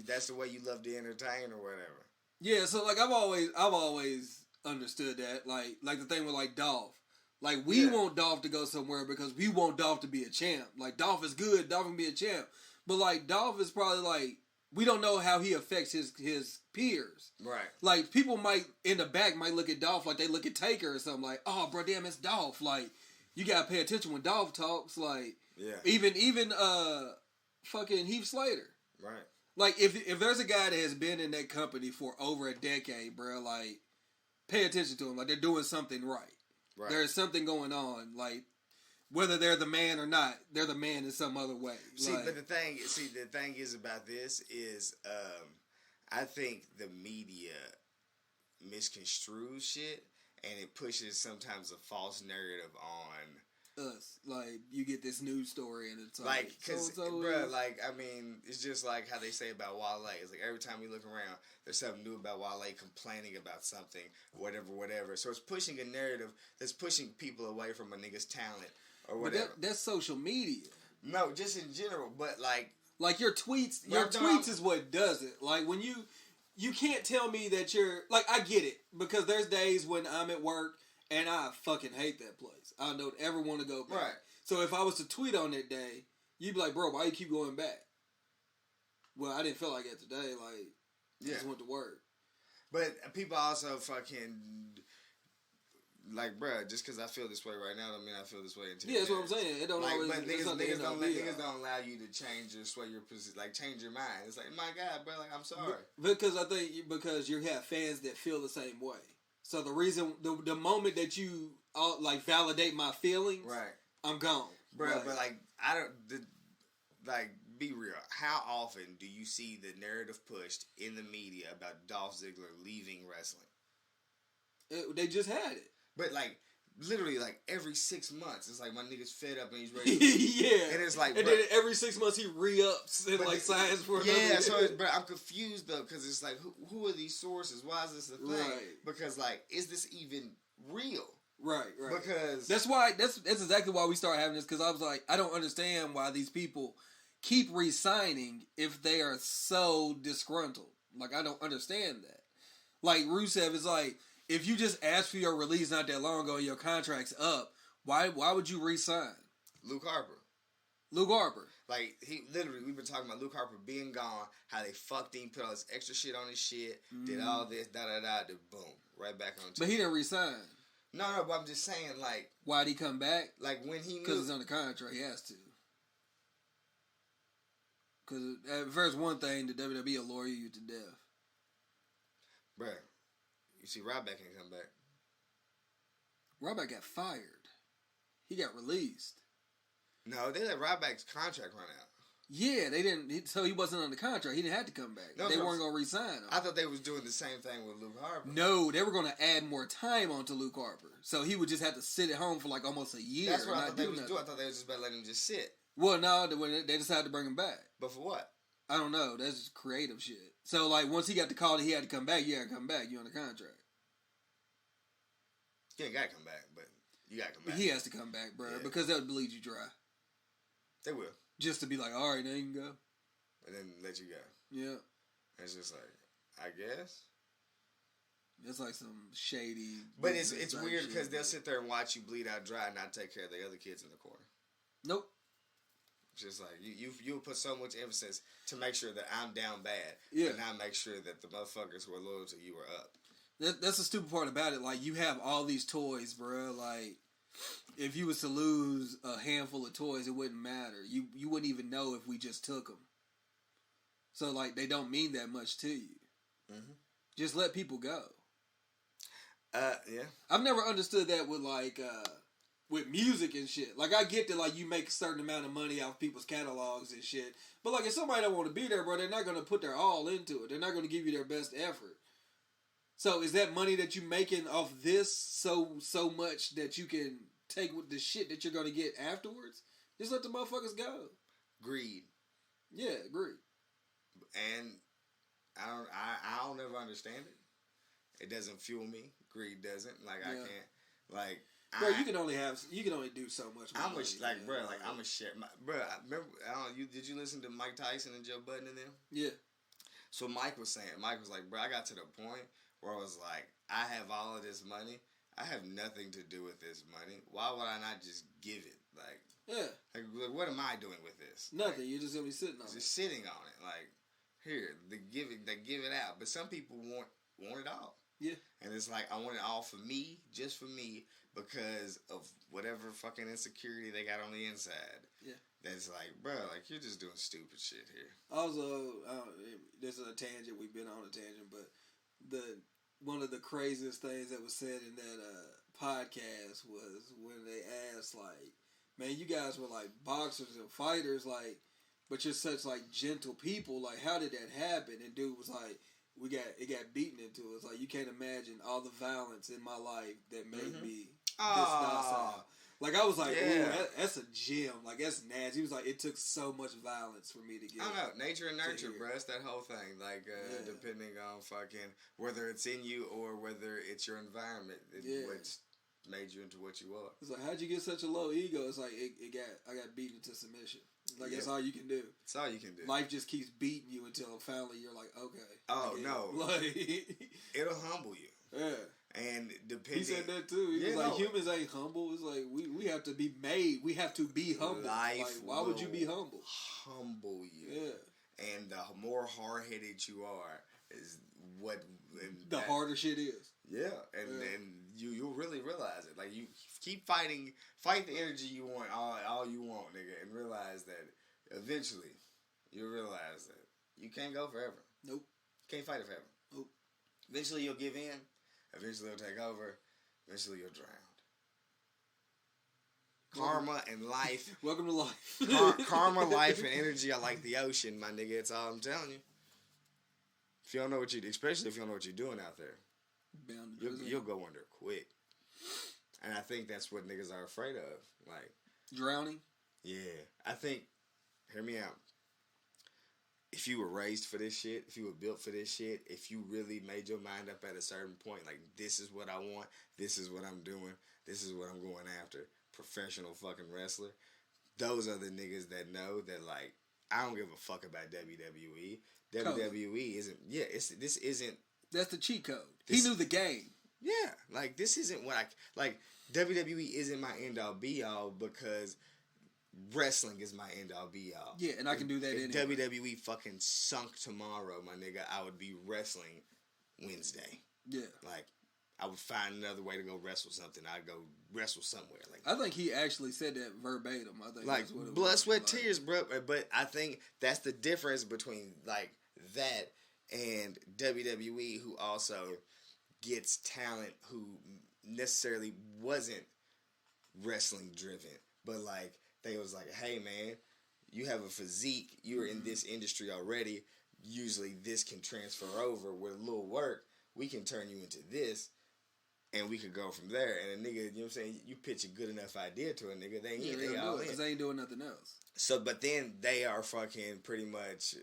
that's the way you love to entertain or whatever. Yeah, so, like, I've always understood that. Like the thing with, like, Dolph. Like, we want Dolph to go somewhere because we want Dolph to be a champ. Like, Dolph is good. Dolph can be a champ. But, like, Dolph is probably, like, we don't know how he affects his peers. Right. Like, people might, in the back, might look at Dolph like they look at Taker or something. Like, oh, bro, damn, it's Dolph. Like, you gotta pay attention when Dolph talks. Like, even fucking Heath Slater. Right. Like, if there's a guy that has been in that company for over a decade, bro, like, pay attention to him. Like, they're doing something right. Right. There is something going on. Like, whether they're the man or not, they're the man in some other way. See, like, but the thing is about this is, I think the media misconstrues shit, and it pushes sometimes a false narrative on us. Like, you get this news story and it's like, cause, so-and-so bruh, is- like, I mean, it's just like how they say about Wale. It's like every time you look around, there's something new about Wale complaining about something, whatever. So it's pushing a narrative that's pushing people away from a nigga's talent or But whatever. that's social media. No, just in general, but Like, your tweets is what does it. Like, when you can't tell me that you're, like, I get it, because there's days when I'm at work and I fucking hate that place. I don't ever want to go back. Right. So if I was to tweet on that day, you'd be like, bro, why you keep going back? Well, I didn't feel like it today. Like, I just went to work. But people also fucking like, bruh, just because I feel this way right now, don't mean I feel this way until Yeah, that's what I'm saying. It don't like, always. but it's not the niggas end all don't be niggas all. don't allow you to change your sway your position, like change your mind. It's like, my God, bro, like I'm sorry. Because I think because you have fans that feel the same way. So the reason, the moment that you like validate my feelings, Right, I'm gone, bro. Like, But like, I don't like be real. How often do you see the narrative pushed in the media about Dolph Ziggler leaving wrestling? they just had it. But like, literally, like every 6 months, it's like my nigga's fed up and he's ready. To Yeah, And it's like, and bruh, then every 6 months he re-ups and but like signs for another. yeah, so it's, but I'm confused though, because it's like, who are these sources? Why is this a thing? Right. Because like, is this even real? right. Because That's why. That's exactly why we started having this. Because I was like, I don't understand why these people keep re-signing if they are so disgruntled. Like, I don't understand that. Like Rusev is like, if you just asked for your release not that long ago and your contract's up, why would you re-sign? Luke Harper, Luke Harper. like he literally, we've been talking about Luke Harper being gone, how they fucked him, put all this extra shit on his shit, did all this, then boom, right back on. But he didn't re-sign. No, but I'm just saying, like, Why'd he come back? like when he Because knew, it's on the contract. He has to. Because at first, one thing, the WWE will lawyer you to death. bruh, you see, Ryback ain't come back. Ryback got fired. He got released. No, they let Ryback's contract run out. Yeah, they didn't. So he wasn't on the contract. He didn't have to come back. No, they no, weren't going to re-sign him. I thought they was doing the same thing with Luke Harper. No, they were going to add more time onto Luke Harper. So he would just have to sit at home for like almost a year. That's what and I not thought they do was nothing. doing. I thought they was just about letting him just sit. Well, no, they decided to bring him back. But for what? I don't know. That's just creative shit. So like once he got the call that he had to come back, you got to come back. You on the contract. You ain't gotta come back, but you gotta come back. He has to come back, bro, Yeah. because that would bleed you dry. They will, Just to be like, all right, now you can go. and then let you go. Yeah. It's just like, I guess. It's like some shady. But it's type weird shit, because they'll but- sit there and watch you bleed out dry and not take care of the other kids in the corner. Nope. It's just like you'll put so much emphasis to make sure that I'm down bad, Yeah. but not make sure that the motherfuckers who are loyal to you are up. That's the stupid part about it. Like, you have all these toys, bro. Like, if you was to lose a handful of toys, it wouldn't matter. You wouldn't even know if we just took them. So, like, they don't mean that much to you. Mm-hmm. Just let people go. Yeah. I've never understood that with, like, with music and shit. Like, I get that, like, you make a certain amount of money off people's catalogs and shit. But, like, if somebody don't want to be there, bro, they're not going to put their all into it. They're not going to give you their best effort. So is that money that you making off this so much that you can take with the shit that you're gonna get afterwards? Just let the motherfuckers go. Greed. Yeah, agree. And I don't ever understand it. It doesn't fuel me. Greed doesn't. Like I Yeah. can't. Like Bro, you can only do so much. with I'm money, like, man. bro. Like I'm a share. Bro, I remember. Did you listen to Mike Tyson and Joe Budden and them? Yeah. So Mike was like, bro, I got to the point where I was like, I have all of this money. I have nothing to do with this money. Why would I not just give it? Like, Yeah. like what am I doing with this? Nothing. Like, You're just gonna be sitting on it. just sitting on it. Like, here, they give it out. But some people want it all. Yeah. And it's like, I want it all for me, just for me, because of whatever fucking insecurity they got on the inside. Yeah. That's like, bro, like, you're just doing stupid shit here. Also, this is a tangent. We've been on a tangent, but one of the craziest things that was said in that podcast was when they asked, like, man, you guys were like boxers and fighters, like, but you're such like gentle people. Like, how did that happen? And dude was like, it got beaten into us. Like, you can't imagine all the violence in my life that made me this docile. Like, I was like, ooh, that's a gem. Like, that's nasty. He was like, it took so much violence for me to get. I don't know. Nature and nurture, bro. It's that whole thing. Like, depending on fucking whether it's in you or whether it's your environment, what's made you into what you are. It's like, how'd you get such a low ego? It's like, I got beaten into submission. Like, that's all you can do. That's all you can do. Life just keeps beating you until finally you're like, okay. Oh, no. Like, it'll humble you. Yeah. And depending, he said that too. He was like, humans ain't humble. It's like we have to be made. We have to be humble. Life like, why would you be humble? Humble you. Yeah. And the more hard headed you are, is what the harder shit is. Yeah, and you'll really realize it. Like, you keep fight the energy you want, all you want, nigga, and realize that eventually you'll realize that you can't go forever. Nope. Can't fight it forever. Nope. Eventually you'll give in. Eventually you'll take over. Eventually you'll drown. Karma and life. Welcome to life. Karma, life, and energy are like the ocean, my nigga. It's all I'm telling you. If you don't know especially if you don't know what you're doing out there, you'll go under quick. And I think that's what niggas are afraid of. Like, drowning? Yeah. I think, hear me out. If you were raised for this shit, if you were built for this shit, if you really made your mind up at a certain point, like, this is what I want, this is what I'm doing, this is what I'm going after, professional fucking wrestler, those are the niggas that know that, like, I don't give a fuck about WWE. WWE isn't, this isn't. That's the cheat code. He knew the game. Yeah, like, this isn't what like, WWE isn't my end-all, be-all because wrestling is my end-all, be-all. Yeah, and I can do that if anyway. WWE fucking sunk tomorrow, my nigga, I would be wrestling Wednesday. Yeah. Like, I would find another way to go wrestle something. I'd go wrestle somewhere. Like, I think he actually said that verbatim. I think like, that's what it blood, was. sweat, tears, bro. But I think that's the difference between, like, that and WWE, who also gets talent who necessarily wasn't wrestling driven, but like, they was like, hey man, you have a physique, you're in this industry already, usually this can transfer over with a little work, we can turn you into this, and we could go from there. And a nigga, you know what I'm saying, you pitch a good enough idea to a nigga, they all in. Because they ain't doing nothing else. So, but then they are fucking pretty much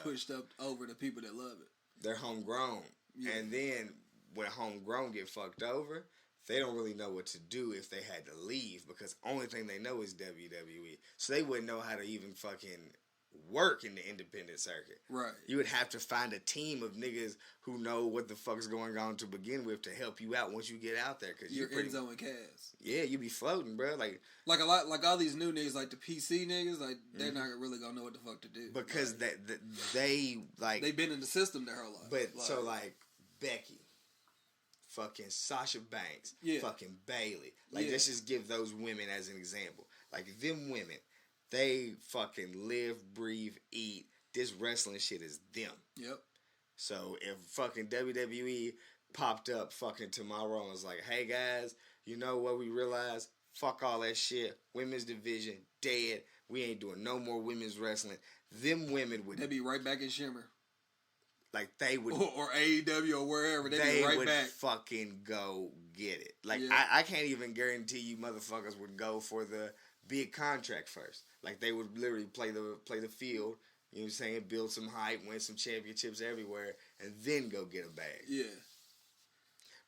pushed up over the people that love it. They're homegrown. Yeah. And then when homegrown get fucked over, they don't really know what to do if they had to leave, because only thing they know is WWE. So they wouldn't know how to even fucking work in the independent circuit. Right. You would have to find a team of niggas who know what the fuck's going on to begin with to help you out once you get out there. Cause you're in zone cast. Yeah, you be floating, bro. Like a lot, like all these new niggas, like the PC niggas, like they're not really gonna know what the fuck to do. Because like, they like they've been in the system their whole life. But like, so like Becky, fucking Sasha Banks, fucking Bailey. Like, let's just give those women as an example. Like, them women, they fucking live, breathe, eat. This wrestling shit is them. Yep. So if fucking WWE popped up fucking tomorrow and was like, hey guys, you know what we realized? Fuck all that shit. Women's division, dead. We ain't doing no more women's wrestling. Them women would... They'd be right back in Shimmer. Like, they would... Or AEW or wherever. They'd be right would back. Fucking go get it. Like, I can't even guarantee you motherfuckers would go for the big contract first. Like, they would literally play the field, you know what I'm saying, build some hype, win some championships everywhere, and then go get a bag. Yeah.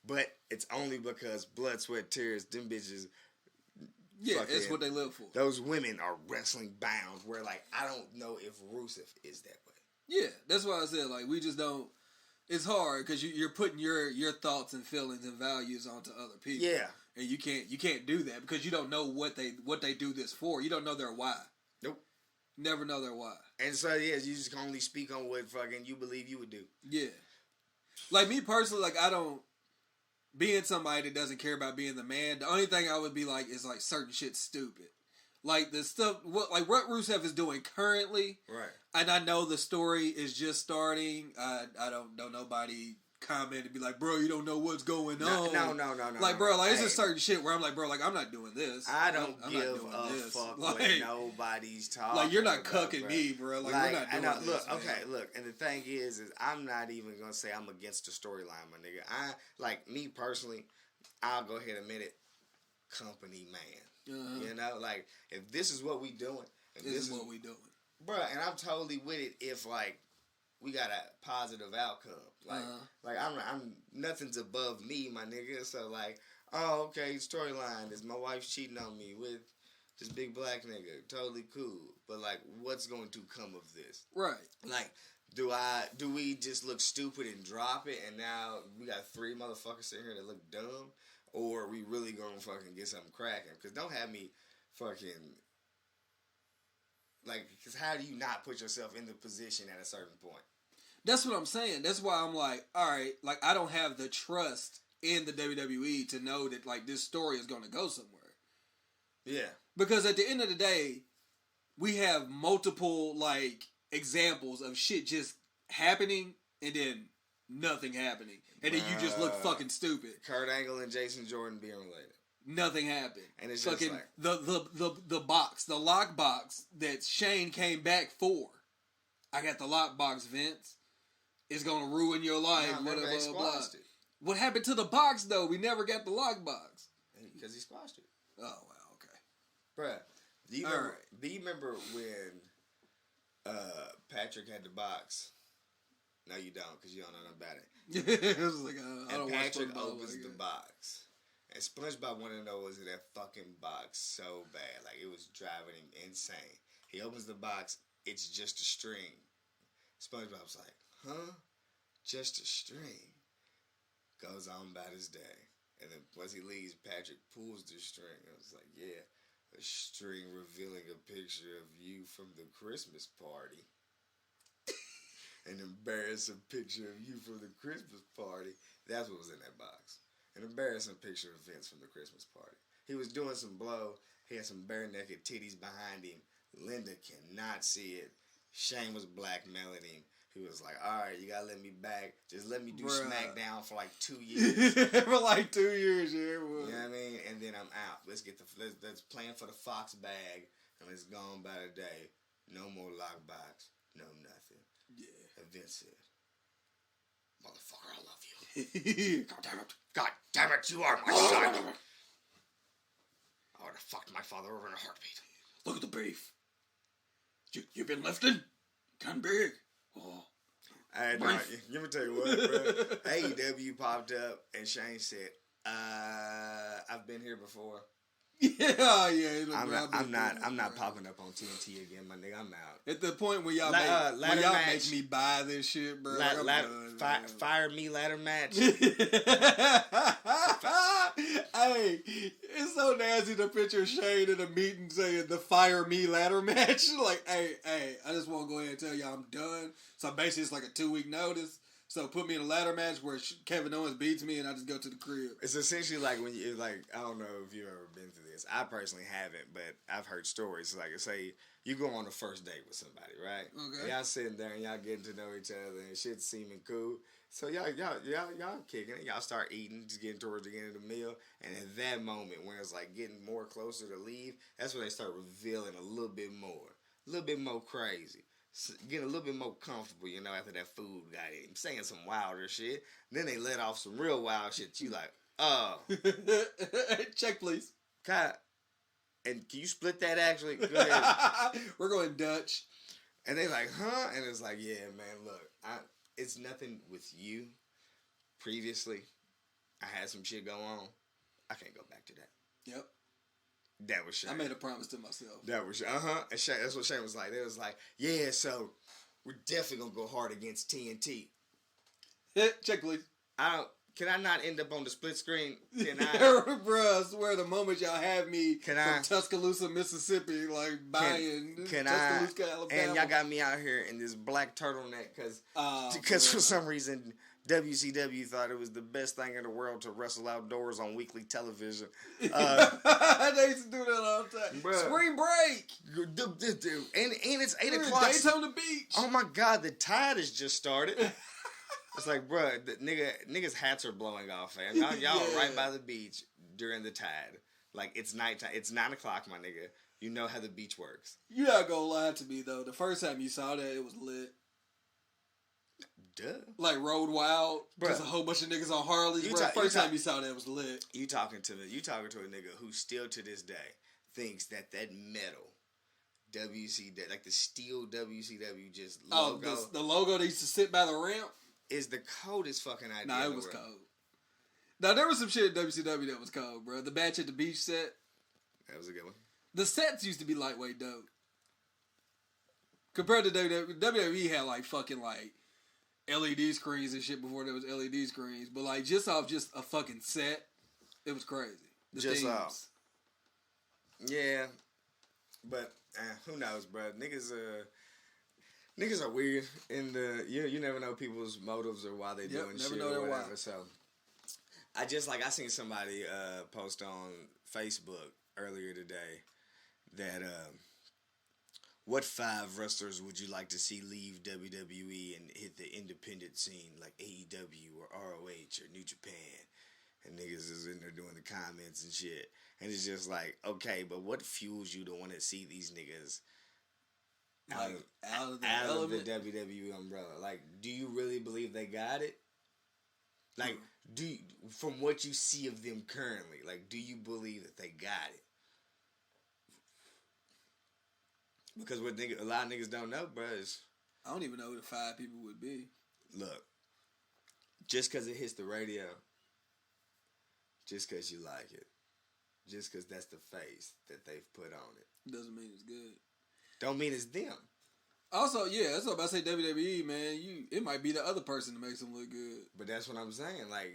But it's only because blood, sweat, tears, them bitches... Yeah, that's what they live for. Those women are wrestling bound, where, like, I don't know if Rusev is that way. Yeah, that's why I said, like, we just don't... It's hard, because you're putting your thoughts and feelings and values onto other people. Yeah. And you can't do that, because you don't know what they do this for. You don't know their why. Nope. Never know their why. And so, yeah, you just can only speak on what fucking you believe you would do. Yeah. Like, me personally, like, I don't... Being somebody that doesn't care about being the man, the only thing I would be like is, like, certain shit's stupid. Like, the stuff... what Rusev is doing currently... Right. And I know the story is just starting. I don't know nobody comment and be like, bro, you don't know what's going on. No. Like, bro, like, it's Hey. just certain shit where I'm like, bro, like, I'm not doing this. I don't I'm give not doing a this. fuck Like, what nobody's talking. like, you're not about, cucking bro. me, bro. Like, Like, we're not doing I know, this. look, man. okay, look, and the thing is I'm not even gonna say I'm against the storyline, my nigga. I like me personally. I'll go ahead and admit it. Company man, Uh-huh. you know, like if this is what we doing, if This is what we doing. bro, and I'm totally with it. If like we got a positive outcome, like like I'm nothing's above me, my nigga. So like, oh okay, storyline is my wife cheating on me with this big black nigga, totally cool. But like, what's going to come of this? Right. Like, do we just look stupid and drop it, and now we got 3 motherfuckers sitting here that look dumb, or are we really gonna fucking get something cracking? Because don't have me fucking like, because how do you not put yourself in the position at a certain point? That's what I'm saying. That's why I'm like, all right, like, I don't have the trust in the WWE to know that, like, this story is going to go somewhere. Yeah. Because at the end of the day, we have multiple, like, examples of shit just happening and then nothing happening. And then you just look fucking stupid. Kurt Angle and Jason Jordan being related. Nothing happened. And it's just fucking like... the box, the lock box that Shane came back for. I got the lock box, Vince. It's gonna ruin your life. Nah, remember, they blah, blah, blah. squashed it. What happened to the box though? We never got the lock box. Because he squashed it. Oh wow, okay. Bruh, do you All remember, right. do you remember when Patrick had the box? No, you don't, because you don't know nothing about it. It was like, I don't And watch Patrick football opens like the that. box. And SpongeBob wanted to know was in that fucking box so bad. Like, it was driving him insane. He opens the box. It's just a string. SpongeBob's like, huh? Just a string. Goes on about his day. And then once he leaves, Patrick pulls the string. I was like, yeah, a string revealing a picture of you from the Christmas party. An embarrassing picture of you from the Christmas party. That's what was in that box. An embarrassing picture of Vince from the Christmas party. He was doing some blow. He had some bare naked titties behind him. Linda cannot see it. Shane was blackmailing him. He was like, all right, you gotta let me back. Just let me do SmackDown for like 2 years. For like 2 years, yeah. You know what I mean? And then I'm out. Let's plan for the Fox bag, and let's go on by the day. No more lockbox. No nothing. Yeah. And Vince said, motherfucker, I love you. God damn it. God damn it, you are my son. I would have fucked my father over in a heartbeat. Look at the beef. You been lifting? Kind of big. Oh. Hey, no, let me tell you what, bro. AEW popped up, and Shane said, I've been here before. Yeah. Look, I'm not popping up on TNT again, my nigga. I'm out. At the point where y'all ladder match. make me buy this shit, bro. Fire me ladder match. Hey, it's so nasty to picture Shane in a meeting saying the fire me ladder match. Like, hey, I just want to go ahead and tell y'all I'm done. So basically it's like a 2-week notice. So put me in a ladder match where Kevin Owens beats me and I just go to the crib. It's essentially like when you, like, I don't know if you've ever been through this. I personally haven't, but I've heard stories. Like, say you go on a first date with somebody, right? Okay. And y'all sitting there and y'all getting to know each other and shit's seeming cool. So y'all kicking it. Y'all start eating, just getting towards the end of the meal. And at that moment, when it's like getting more closer to leave, that's when they start revealing a little bit more crazy. Getting a little bit more comfortable, you know, after that food got in. Saying some wilder shit. Then they let off some real wild shit. You like, oh. Check, please. And can you split that actually? Go ahead. We're going Dutch. And they like, huh? And it's like, yeah, man, look. It's nothing with you. Previously, I had some shit go on. I can't go back to that. Yep. That was Shane. I made a promise to myself. That was And Shane, that's what Shane was like. They was like, yeah, so we're definitely gonna go hard against TNT. Check, please. Can I not end up on the split screen? Can I? Bruh, I swear the moment y'all have me from Tuscaloosa, Mississippi, like buying Tuscaloosa, Alabama. And y'all got me out here in this black turtleneck because for some reason WCW thought it was the best thing in the world to wrestle outdoors on weekly television. They used to do that all the time. Bruh. Spring break. And it's 8 o'clock. Daytona Beach. Oh my God, the tide has just started. It's like, bruh, the niggas' hats are blowing off, fam. Y'all Yeah. are right by the beach during the tide. Like, it's nighttime. It's 9 o'clock, my nigga. You know how the beach works. You're not gonna lie to me though. The first time you saw that, it was lit. Duh. Like Road Wild, Bruh. just a whole bunch of niggas on Harleys. You Bro, talk- the you first talk- time you saw that, it was lit. You talking to a nigga who still to this day thinks that metal WCW, like the steel WCW just logo, The logo that used to sit by the ramp. is the coldest fucking idea. Nah, in it the was world. cold. Now there was some shit at WCW that was cold, bro. The Match at the Beach set. That was a good one. The sets used to be lightweight dope. Compared to WWE had like fucking like LED screens and shit before there was LED screens. But like just off just a fucking set, it was crazy. The Just themes. off. Yeah, but who knows, bro? Niggas are weird, and you never know people's motives or why they Yep, doing never shit know or their why. whatever. So I seen somebody post on Facebook earlier today that what 5 wrestlers would you like to see leave WWE and hit the independent scene like AEW or ROH or New Japan? And niggas is in there doing the comments and shit. And it's just like, okay, but what fuels you to want to see these niggas out of the element? WWE umbrella? Like, do you really believe they got it? Like, from what you see of them currently, like, do you believe that they got it? Because what a lot of niggas don't know, bro, is... I don't even know who the 5 people would be. Look, just because it hits the radio, just because you like it, just because that's the face that they've put on it, Doesn't mean it's good. don't mean it's them. Also, yeah, that's what I'm about to say. WWE, man, it might be the other person that makes them look good. But that's what I'm saying. Like,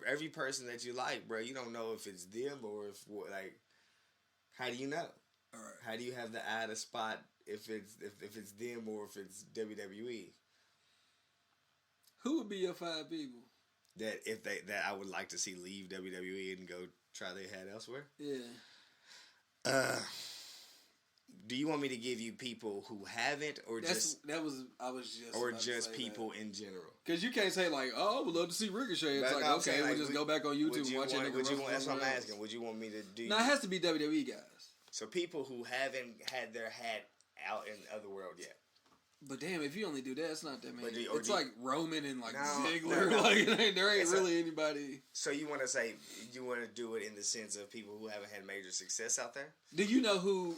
every person that you like, bro, you don't know if it's them or like, how do you know? All right. How do you have the eye to spot if it's them or if it's WWE? Who would be your 5 people? That I would like to see leave WWE and go try their hat elsewhere. Yeah. Do you want me to give you people who haven't, or just people in general? Because you can't say like, oh, I would love to see Ricochet. It's But like, no, I'm okay, saying, we'll like, just go back on YouTube and watch it. That's what I'm asking. Would you want me to do? No, it has to be WWE guys. So people who haven't had their hat out in the other world yet. But damn, if you only do that, it's not that many. But It's like Roman and like No, Ziggler. no. Like there ain't It's really anybody. So you want to do it in the sense of people who haven't had major success out there? Do you know who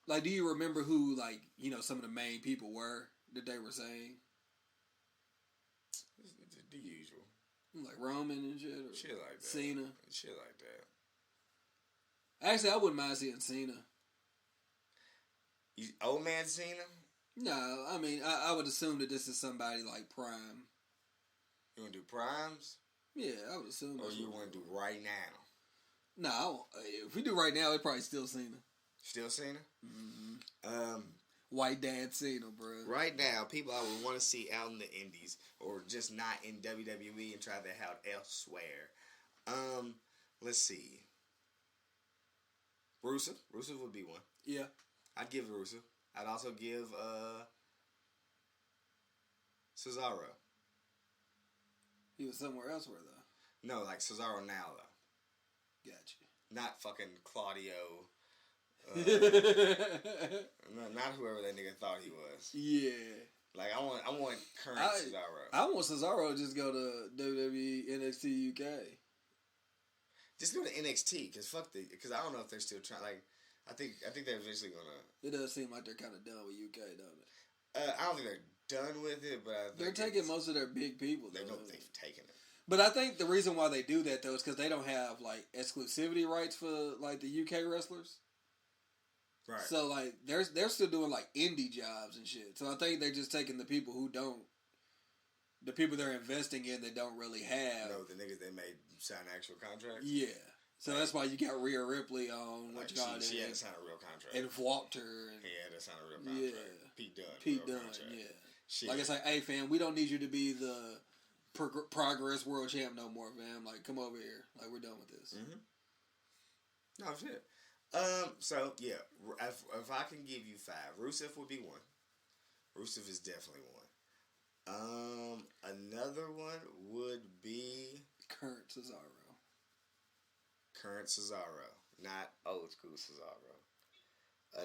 like? Do you remember who like some of the main people were that they were saying? The usual. Like Roman and shit? Or Shit like that. Cena? Shit like that. Actually, I wouldn't mind seeing Cena. Old man Cena? No, I mean, I would assume that this is somebody like Prime. You want to do primes? Yeah, I would assume. Or that's you what- want to do right now? No, if we do right now, it's probably still Cena. Still Cena? Mm-hmm. White Dad Cena, bro. Right now, people I would want to see out in the indies or just not in WWE and try that out elsewhere. Let's see. Rusev. Rusev would be one. Yeah. I'd give Rusev. I'd also give Cesaro. He was somewhere elsewhere, though. No, like Cesaro now, though. Gotcha. Not fucking Claudio. Yeah. Not whoever that nigga thought he was. Like, I want current Cesaro. I want Cesaro to just go to WWE NXT UK. Just go to NXT, because I don't know if they're still trying. Like, I think they're eventually gonna. It does seem like they're kind of done with UK, don't it? I don't think they're done with it, but I think They're taking most of their big people. They though. don't think they've taken it. But I think the reason why they do that though is because they don't have like exclusivity rights for like the UK wrestlers. Right. So like they're still doing like indie jobs and shit. So I think they're just taking the people who don't, the people they're investing in that don't really have. No, the niggas they made sign actual contracts. Yeah. So that's why you got Rhea Ripley on what Like, you call it. she had to sign a real contract. And Walter. And, He had to sign a real contract. Yeah. Pete Dunne. Pete real Dunne, contract. yeah. Shit. Like it's like, hey fam, we don't need you to be the Progress World Champ no more, fam. Like, come over here. Like, we're done with this. Mm-hmm. No shit. So yeah, if I can give you 5, Rusev would be one. Rusev is definitely one. Another one would be Current Cesaro. Current Cesaro, not old school Cesaro.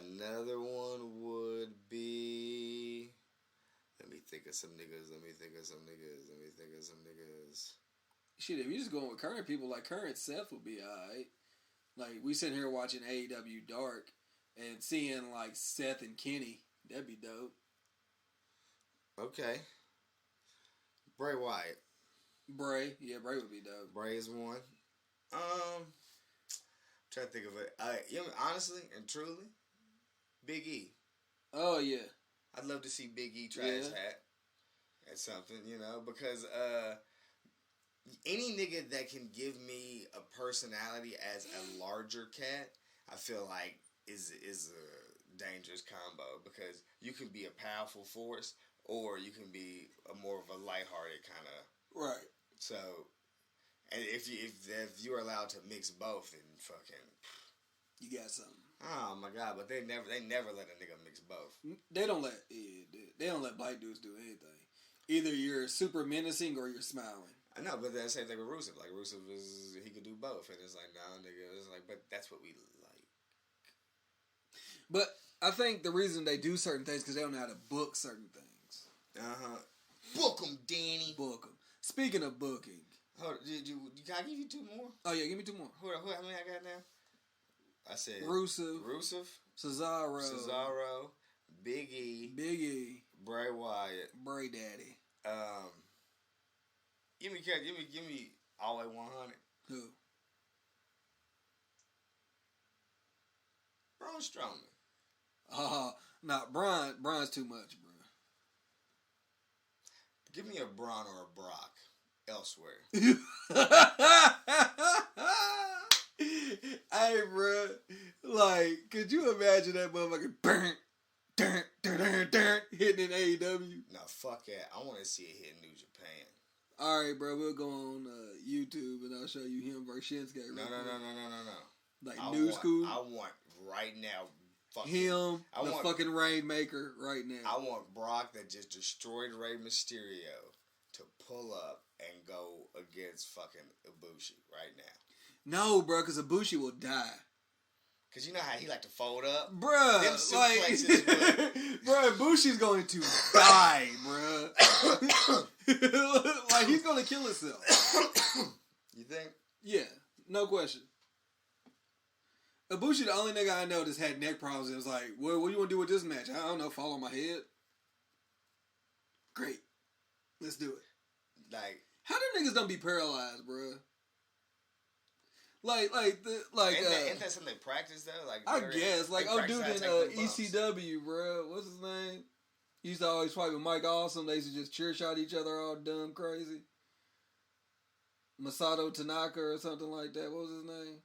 Another one would be. Let me think of some niggas. Shit, if you just going with current people, like current Seth would be alright. Like, we sitting here watching AEW Dark and seeing, like, Seth and Kenny. That'd be dope. Okay. Bray Wyatt. Bray. Yeah, Bray would be dope. Bray is one. Trying to think of it. You know, honestly and truly, Big E. Oh, yeah. I'd love to see Big E try his hat at something, you know, because any nigga that can give me a personality as a larger cat, I feel like is a dangerous combo, because you can be a powerful force or you can be a more of a lighthearted kind of. Right. So, and if you're allowed to mix both, then fucking, you got something. Oh my god! But they never let a nigga mix both. They don't let black dudes do anything. Either you're super menacing or you're smiling. I know, but that's the same thing with Rusev. Like, Rusev he could do both, and it's like, nah, nigga. It's like, but that's what we like. But I think the reason they do certain things because they don't know how to book certain things. Book them, Danny. Book them. Speaking of booking, hold. Can I give you two more? Oh yeah, give me two more. Who? How many I got now? I said Rusev, Cesaro, Big E, Bray Wyatt, Bray Daddy. Give me all at 100. Who? Braun Strowman. Nah, Braun's too much, bro. Give me a Braun or a Brock elsewhere. Hey, bro, like, could you imagine that motherfucker hitting in AEW? No, fuck that. I want to see it hit New Japan. All right, bro, we'll go on YouTube and I'll show you him versus Shinsuke. No. Like new school. I want right now. Him, fucking Rainmaker right now. I want Brock that just destroyed Rey Mysterio to pull up and go against fucking Ibushi right now. No, bro, because Ibushi will die. Because you know how he like to fold up? Bruh, bro, Ibushi's going to die, bruh. Like, he's going to kill himself. You think? Yeah, no question. Ibushi, the only nigga I know that's had neck problems, it was like, what do you want to do with this match? I don't know, fall on my head? Great. Let's do it. Like, how do niggas don't be paralyzed, bruh? Ain't that something they practice though? Like, I guess, like, dude in ECW, bro, what's his name? He used to always fight with Mike Awesome. They used to just cheer shot each other all dumb crazy. Masato Tanaka or something like that. What was his name?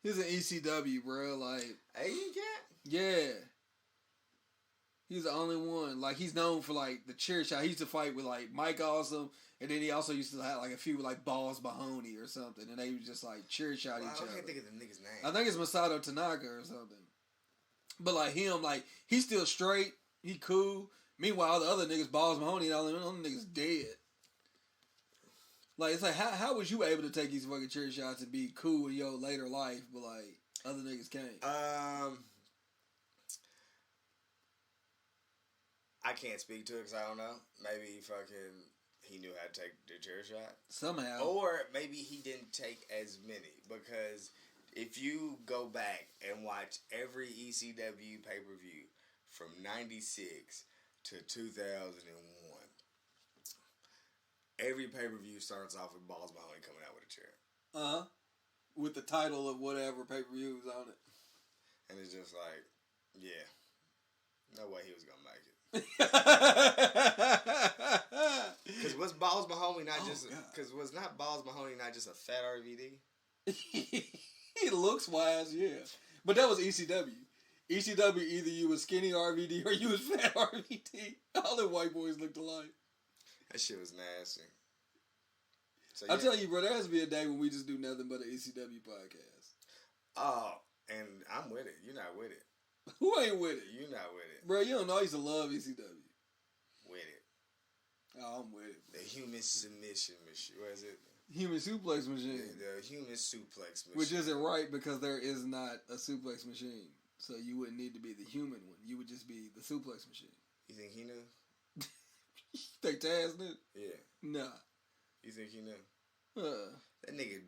He's an ECW, bro. Like, Asian cat? Yeah. He's the only one. Like, he's known for, like, the chair shot. He used to fight with, like, Mike Awesome. And then he also used to have, like, a few with, like, Balls Mahoney or something. And they would just, like, chair shot each other. I can't think of the nigga's name. I think it's Masato Tanaka or something. But, like, him, like, he's still straight. He cool. Meanwhile, the other niggas, Balls Mahoney, all them niggas dead. Like, it's like, how was you able to take these fucking chair shots and be cool in your later life, but, like, other niggas can't? I can't speak to it because I don't know. Maybe he knew how to take the chair shot. Somehow. Or maybe he didn't take as many, because if you go back and watch every ECW pay-per-view from 96 to 2001, every pay-per-view starts off with Balls Mahoney coming out with a chair. Uh-huh. With the title of whatever pay-per-view is on it. And it's just like, yeah, no way he was going to make it. Because was Balls Mahoney not was not Balls Mahoney not just a fat RVD? He looks wise, yeah. But that was ECW. ECW, either you was skinny RVD or you was fat RVD. All the white boys looked alike. That shit was nasty. So, I'll tell you, bro, there has to be a day when we just do nothing but an ECW podcast. Oh, and I'm with it. You're not with it. Who ain't with it? You're not with it. Bro, you don't know I used to love ECW. With Oh, I'm with it. The human submission machine. What is it? Human suplex machine. The human suplex machine. Which isn't right because there is not a suplex machine. So you wouldn't need to be the human one. You would just be the suplex machine. You think he knew? Think Taz knew? Yeah. Nah. You think he knew? That nigga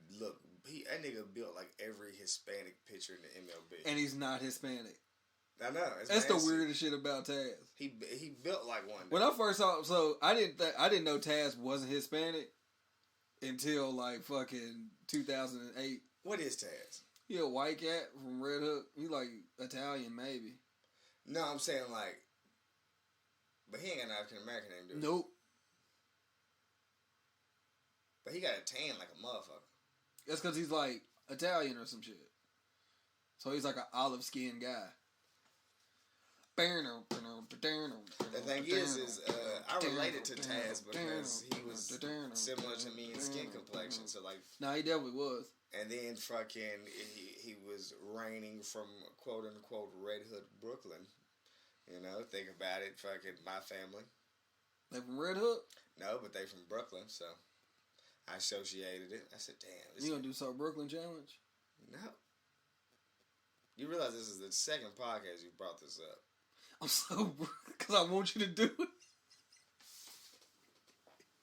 built like every Hispanic pitcher in the MLB. And he's not Hispanic. I know. That's the weirdest shit about Taz. He built like one. When I first saw him, so I didn't know Taz wasn't Hispanic until like fucking 2008. What is Taz? He a white cat from Red Hook. He like Italian maybe. No, I'm saying like, but he ain't got an African American name, dude. Nope. But he got a tan like a motherfucker. That's because he's like Italian or some shit. So he's like an olive skinned guy. The thing is I related to Taz because he was similar to me in skin complexion. So like, nah, he definitely was. And then fucking he was reigning from quote unquote Red Hood, Brooklyn. You know, think about it. Fucking my family. They from Red Hook? No, but they from Brooklyn, so I associated it. I said, damn. You gonna do some Brooklyn challenge? No. You realize this is the second podcast you brought this up. I'm so because I want you to do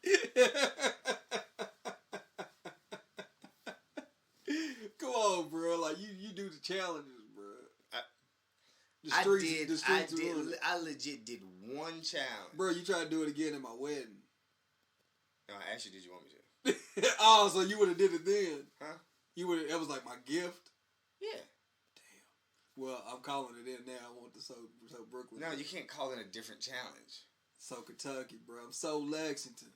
it. Come on, bro. Like you do the challenges, bro. I legit did one challenge. Bro, you try to do it again at my wedding. No, actually, did you want me to? Oh, so you would have did it then? Huh? You would. That was like my gift. Yeah. Well, I'm calling it in now. I want the so Brooklyn. No, you can't call it a different challenge. So Kentucky, bro. I'm so Lexington.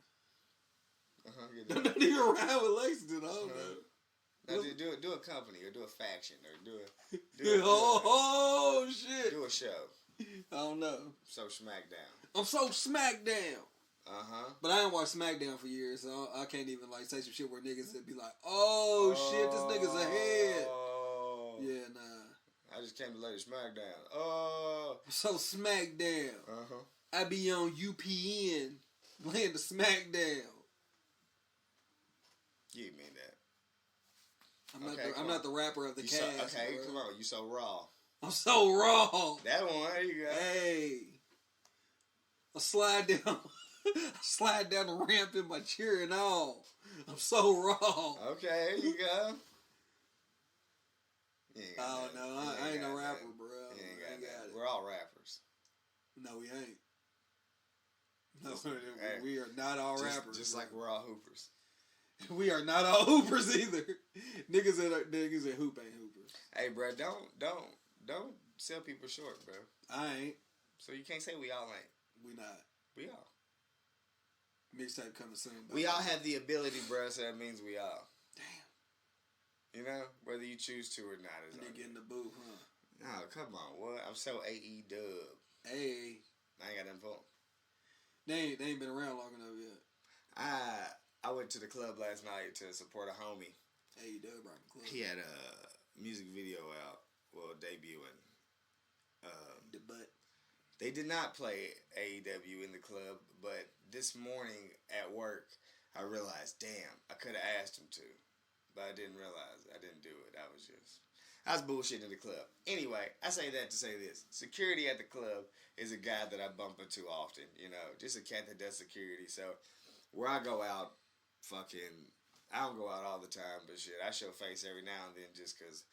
Uh-huh. Not even around with Lexington. I don't know. No, do a company or do a faction or do a shit. Do a show. I don't know. So SmackDown. I'm so SmackDown. Uh-huh. But I ain't watched SmackDown for years, so I can't even like say some shit where niggas would be like, "Oh shit, this nigga's ahead." Yeah, nah. I just came to lay the SmackDown. Oh. So SmackDown. Uh-huh. I be on UPN playing the SmackDown. You mean that. I'm not the rapper of the cast. Okay, bro. come on. You so raw. I'm so raw. That one. There you go. Hey. I slide down the ramp in my chair and all. I'm so raw. Okay, there you go. Oh no, I ain't no rapper, bro. You ain't got it. We're all rappers. No, we ain't. No, we are not all rappers. Just like we're all hoopers. We are not all hoopers either. Niggas that hoop ain't hoopers. Hey, bro, don't sell people short, bro. I ain't. So you can't say we all ain't. We not. We all. Mixtape coming soon. We all have the ability, bro, so that means we all. Damn. You know, whether you choose to or not. Nigga in the booth, huh? No, come on, what? I'm so AE dub. Hey. I ain't got nothing for 'em. They ain't been around long enough yet. I went to the club last night to support a homie. AEW brought the club. He had a music video out, well, debuting. The butt. They did not play AEW in the club, but this morning at work, I realized, damn, I could have asked him to, but I didn't realize. I didn't do it. I was bullshitting in the club. Anyway, I say that to say this. Security at the club is a guy that I bump into often, you know, just a cat that does security. So where I go out, I don't go out all the time, but shit, I show face every now and then just because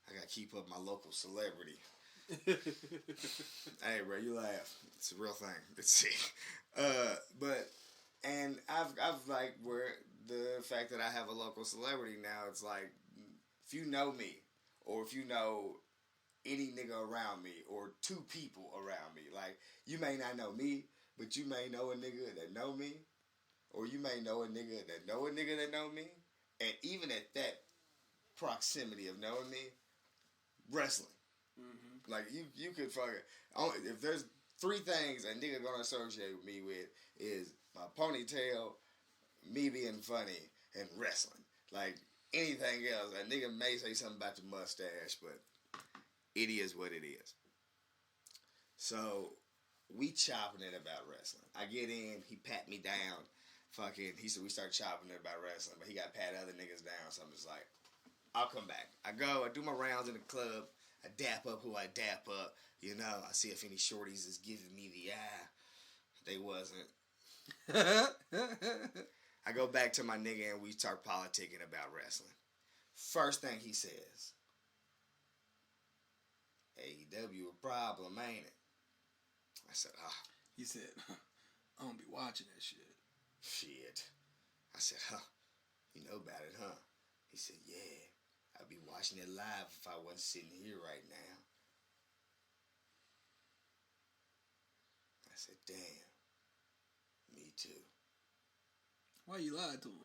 I got to keep up my local celebrity. Hey, bro, you laugh. It's a real thing. Let's see. And I've like, where the fact that I have a local celebrity now, it's like, if you know me, or if you know any nigga around me, or two people around me, like, you may not know me, but you may know a nigga that know me, or you may know a nigga that know a nigga that know me, and even at that proximity of knowing me, wrestling. Mm-hmm. Like, you could fucking, if there's 3 things a nigga gonna associate with me with, is my ponytail, me being funny, and wrestling. Like, anything else, a nigga may say something about the mustache, but it is what it is. So, we chopping it about wrestling. I get in, he pat me down. He said we start chopping it about wrestling, but he got pat other niggas down. So I'm just like, I'll come back. I go, I do my rounds in the club. I dap up who I dap up. You know, I see if any shorties is giving me the eye. They wasn't. I go back to my nigga and we start politicking about wrestling. First thing he says, AEW a problem, ain't it? I said, He said, I don't be watching that shit. Shit. I said, you know about it, huh? He said, yeah. I'd be watching it live if I wasn't sitting here right now. I said, damn. Me too. Why you lied to him?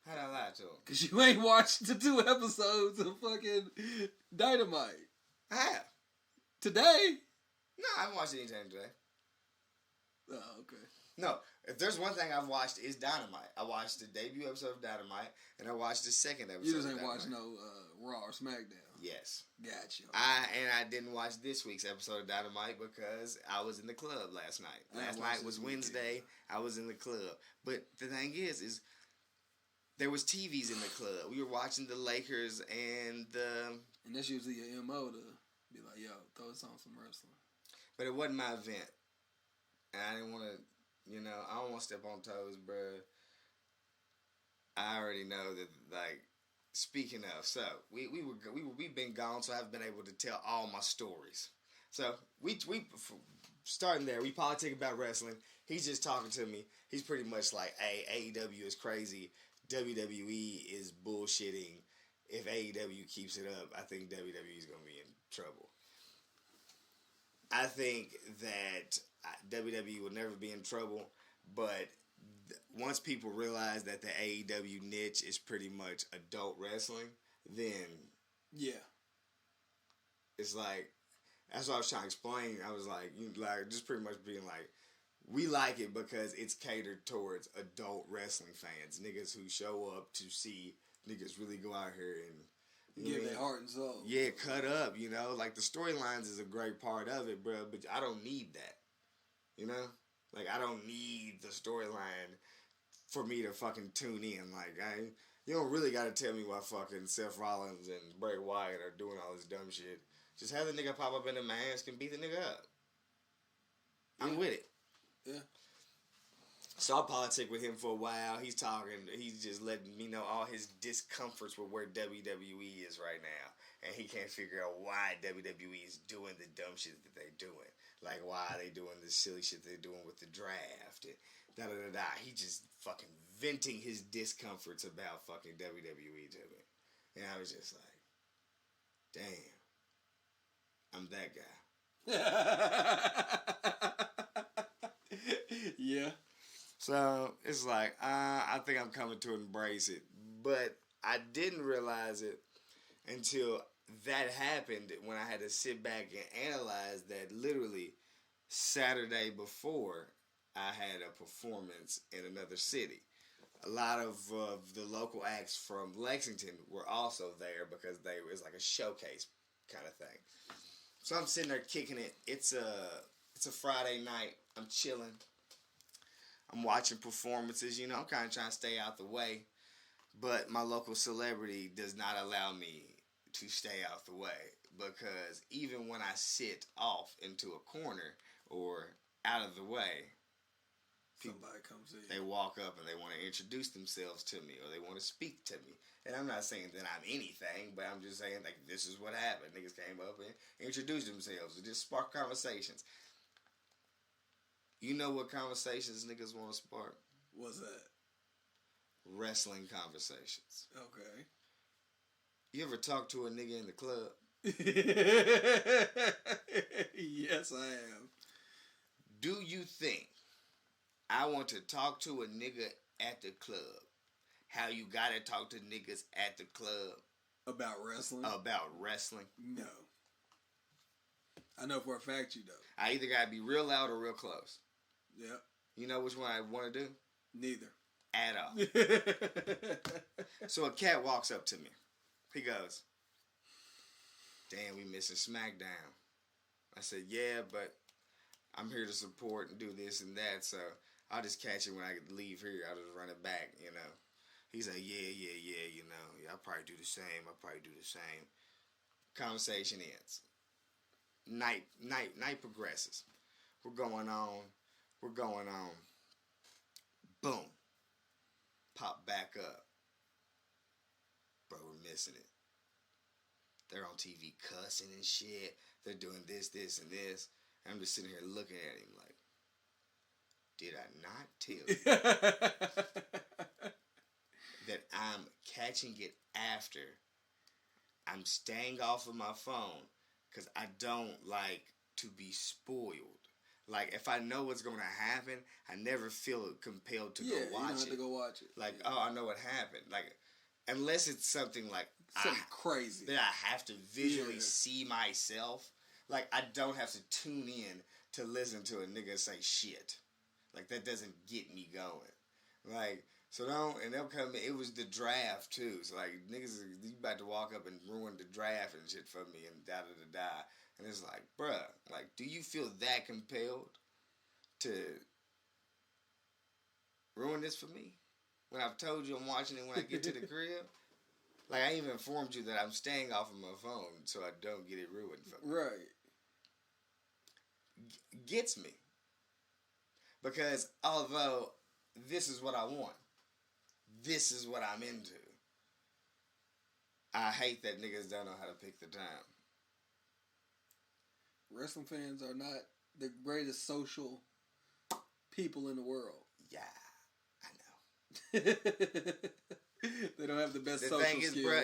How'd I lie to him? Because you ain't watched the 2 episodes of fucking Dynamite. I have. Today? No, I haven't watched anything today. Oh, okay. No, if there's one thing I've watched, it's Dynamite. I watched the debut episode of Dynamite, and I watched the second episode. You just ain't of Dynamite. watched no Raw or SmackDown. Yes. Gotcha. I didn't watch this week's episode of Dynamite because I was in the club last night. Last night was Wednesday. I was in the club. But the thing is there was TVs in the club. We were watching the Lakers and the... And that's usually your MO to be like, yo, throw us on some wrestling. But it wasn't my event. And I didn't want to, you know, I don't want to step on toes, bruh. I already know that, like, speaking of, so we've been gone, so I haven't been able to tell all my stories. So we starting there. We politic about wrestling. He's just talking to me. He's pretty much like, hey, AEW is crazy. WWE is bullshitting. If AEW keeps it up, I think WWE is going to be in trouble. I think that WWE will never be in trouble, but once people realize that the AEW niche is pretty much adult wrestling, then yeah, it's like, that's what I was trying to explain. I was like, just pretty much being like, we like it because it's catered towards adult wrestling fans, niggas who show up to see niggas really go out here and give their heart and soul. Yeah, cut up, you know? Like, the storylines is a great part of it, bro, but I don't need that. You know? Like, I don't need the storyline for me to fucking tune in. Like, you don't really gotta tell me why fucking Seth Rollins and Bray Wyatt are doing all this dumb shit. Just have the nigga pop up in the mask and beat the nigga up. I'm with it. Yeah. So I politic with him for a while. He's talking. He's just letting me know all his discomforts with where WWE is right now. And he can't figure out why WWE is doing the dumb shit that they're doing. Like, why are they doing the silly shit they're doing with the draft? And da-da-da-da. He just fucking venting his discomforts about fucking WWE to me. And I was just like, damn. I'm that guy. Yeah. So it's like, I think I'm coming to embrace it. But I didn't realize it until that happened, when I had to sit back and analyze that literally Saturday before I had a performance in another city. A lot of the local acts from Lexington were also there because it was like a showcase kind of thing. So I'm sitting there kicking it. It's a Friday night. I'm chilling. I'm watching performances. You know, I'm kind of trying to stay out the way. But my local celebrity does not allow me to stay out the way. Because even when I sit off into a corner or out of the way, somebody comes in. They walk up and they want to introduce themselves to me, or they want to speak to me. And I'm not saying that I'm anything, but I'm just saying, like, this is what happened. Niggas came up and introduced themselves. It just sparked conversations. You know what conversations niggas want to spark? What's that? Wrestling conversations. Okay. You ever talk to a nigga in the club? Yes, I am. Do you think I want to talk to a nigga at the club how you gotta talk to niggas at the club about wrestling? No. I know for a fact you don't. I either gotta be real loud or real close. Yep. You know which one I want to do? Neither. At all. So a cat walks up to me. He goes, damn, we missing SmackDown. I said, yeah, but I'm here to support and do this and that, so I'll just catch it when I leave here. I'll just run it back, you know. He's like, yeah, you know. Yeah, I'll probably do the same. Conversation ends. Night progresses. We're going on. Boom. Pop back up. Bro, we're missing it. They're on TV cussing and shit. They're doing this, and this. And I'm just sitting here looking at him like, did I not tell you that I'm catching it after I'm staying off of my phone because I don't like to be spoiled. Like, if I know what's going to happen, I never feel compelled to go watch it. You don't have to go watch it. Like, oh, I know what happened. Like, unless it's something like something crazy that I have to visually see myself. Like, I don't have to tune in to listen to a nigga say shit. Like, that doesn't get me going. Like, so don't, and they'll come, it was the draft too. So, like, niggas, you about to walk up and ruin the draft and shit for me and da-da-da-da. And it's like, bruh, like, do you feel that compelled to ruin this for me? When I've told you I'm watching it when I get to the crib? Like, I even informed you that I'm staying off of my phone so I don't get it ruined for me. Right. Gets me. Because although this is what I want, this is what I'm into, I hate that niggas don't know how to pick the time. Wrestling fans are not the greatest social people in the world. Yeah, I know. They don't have the best the social thing is, skills. bro,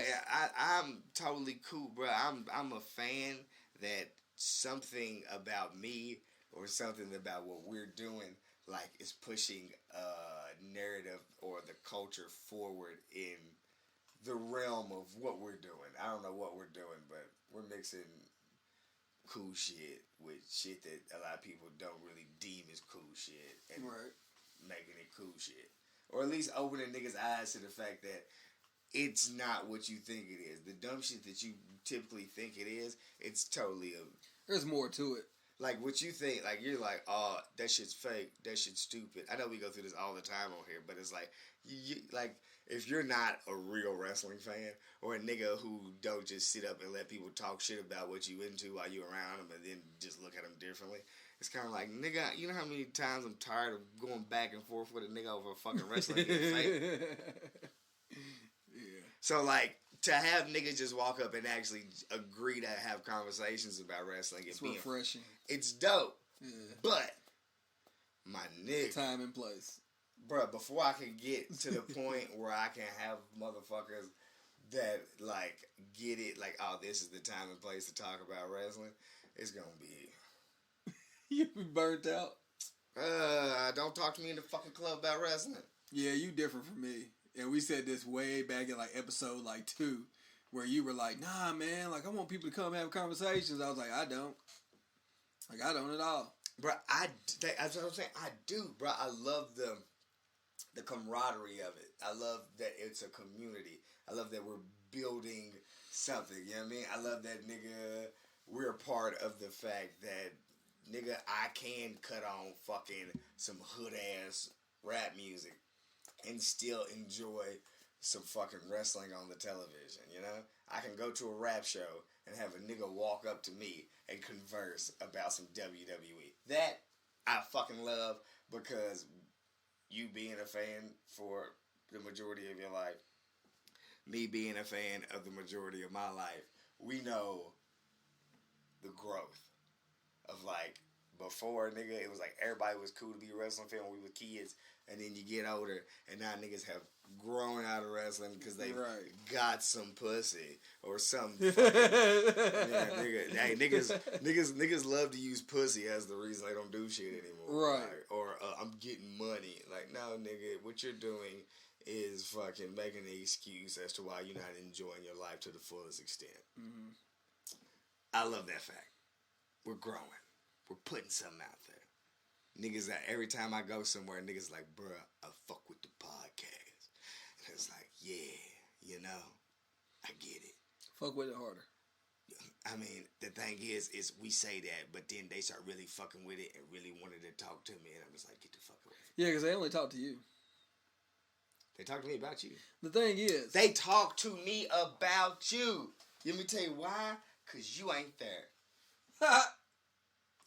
I'm totally cool, bro. I'm a fan that something about me or something about what we're doing, like, is pushing a narrative or the culture forward in the realm of what we're doing. I don't know what we're doing, but we're mixing cool shit with shit that a lot of people don't really deem as cool shit and making it cool shit. Or at least opening niggas' eyes to the fact that it's not what you think it is. The dumb shit that you typically think it is, it's totally there's more to it. Like, what you think, like, you're like, oh, that shit's fake, that shit's stupid. I know we go through this all the time on here, but it's like, like, if you're not a real wrestling fan, or a nigga who don't just sit up and let people talk shit about what you into while you around them and then just look at them differently, it's kind of like, nigga, you know how many times I'm tired of going back and forth with a nigga over a fucking wrestling game? Yeah. So, like, to have niggas just walk up and actually agree to have conversations about wrestling, It's refreshing. It's dope. Yeah. But, my nigga, Time and place. bruh, before I can get to the point where I can have motherfuckers that, like, get it, like, oh, this is the time and place to talk about wrestling, it's gonna be... You be burnt out? Don't talk to me in the fucking club about wrestling. Yeah, you different from me. And we said this way back in, like, episode, like, 2, where you were like, nah, man, like, I want people to come have conversations. I was like, I don't. Like, I don't at all. Bruh, that's what I'm saying. I do, bruh. I love the camaraderie of it. I love that it's a community. I love that we're building something. You know what I mean? I love that, nigga, we're a part of the fact that, nigga, I can cut on fucking some hood-ass rap music and still enjoy some fucking wrestling on the television, you know? I can go to a rap show and have a nigga walk up to me and converse about some WWE. That I fucking love, because you being a fan for the majority of your life, me being a fan of the majority of my life, we know the growth of, like, before, nigga, it was like everybody was cool to be a wrestling fan when we were kids, and then you get older, and now niggas have grown out of wrestling because they got some pussy or something. Yeah, nigga, hey, niggas love to use pussy as the reason they don't do shit anymore. Right. Like, or I'm getting money. Like, no, nigga, what you're doing is fucking making an excuse as to why you're not enjoying your life to the fullest extent. Mm-hmm. I love that fact. We're growing. We're putting something out there. Niggas, every time I go somewhere, niggas like, bruh, I fuck with the podcast. And it's like, yeah, you know, I get it. Fuck with it harder. I mean, the thing is we say that, but then they start really fucking with it and really wanted to talk to me, and I'm just like, get the fuck away. Yeah, because they only talk to you. They talk to me about you. The thing is, They talk to me about you. Let me tell you why. Cause you ain't there.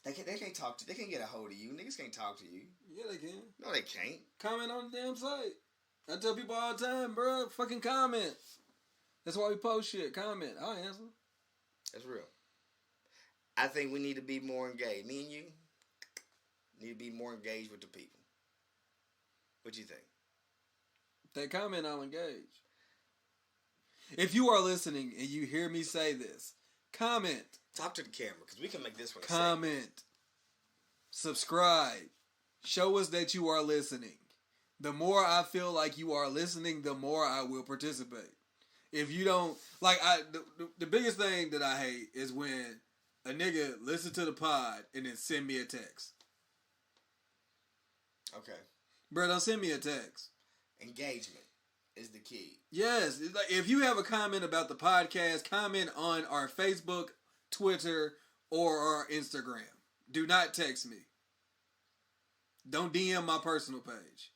They can't talk to. They can't get a hold of you. Niggas can't talk to you. yeah, they can. No, they can't. Comment on the damn site. I tell people all the time, bro, fucking comment. That's why we post shit. Comment. I'll answer. That's real. I think we need to be more engaged. Me and you need to be more engaged with the people. What you think? They comment, I'll engage. If you are listening and you hear me say this, comment. Talk to the camera, because we can make this one a Comment. Subscribe. Show us that you are listening. The more I feel like you are listening, the more I will participate. If you don't, like, the biggest thing that I hate is when a nigga listen to the pod and then send me a text. Okay. Bro, don't send me a text. Engagement is the key. Yes, it's like if you have a comment about the podcast, comment on our Facebook, Twitter, or our Instagram. Do not text me. Don't DM my personal page.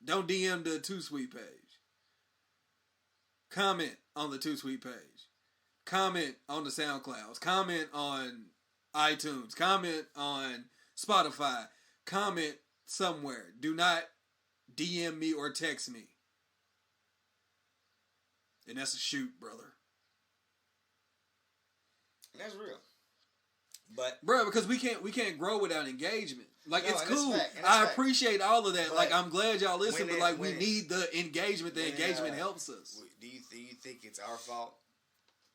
Don't DM the Too Sweet page. Comment on the Too Sweet page. Comment on the SoundClouds. Comment on iTunes. Comment on Spotify. Comment somewhere. Do not DM me or text me. And that's a shoot, brother. And that's real. But bro, because we can't grow without engagement. Like, no, it's and cool. that's fact. I appreciate all of that. But like, I'm glad y'all listen, but like, we when need the engagement. The engagement helps us. Do you think it's our fault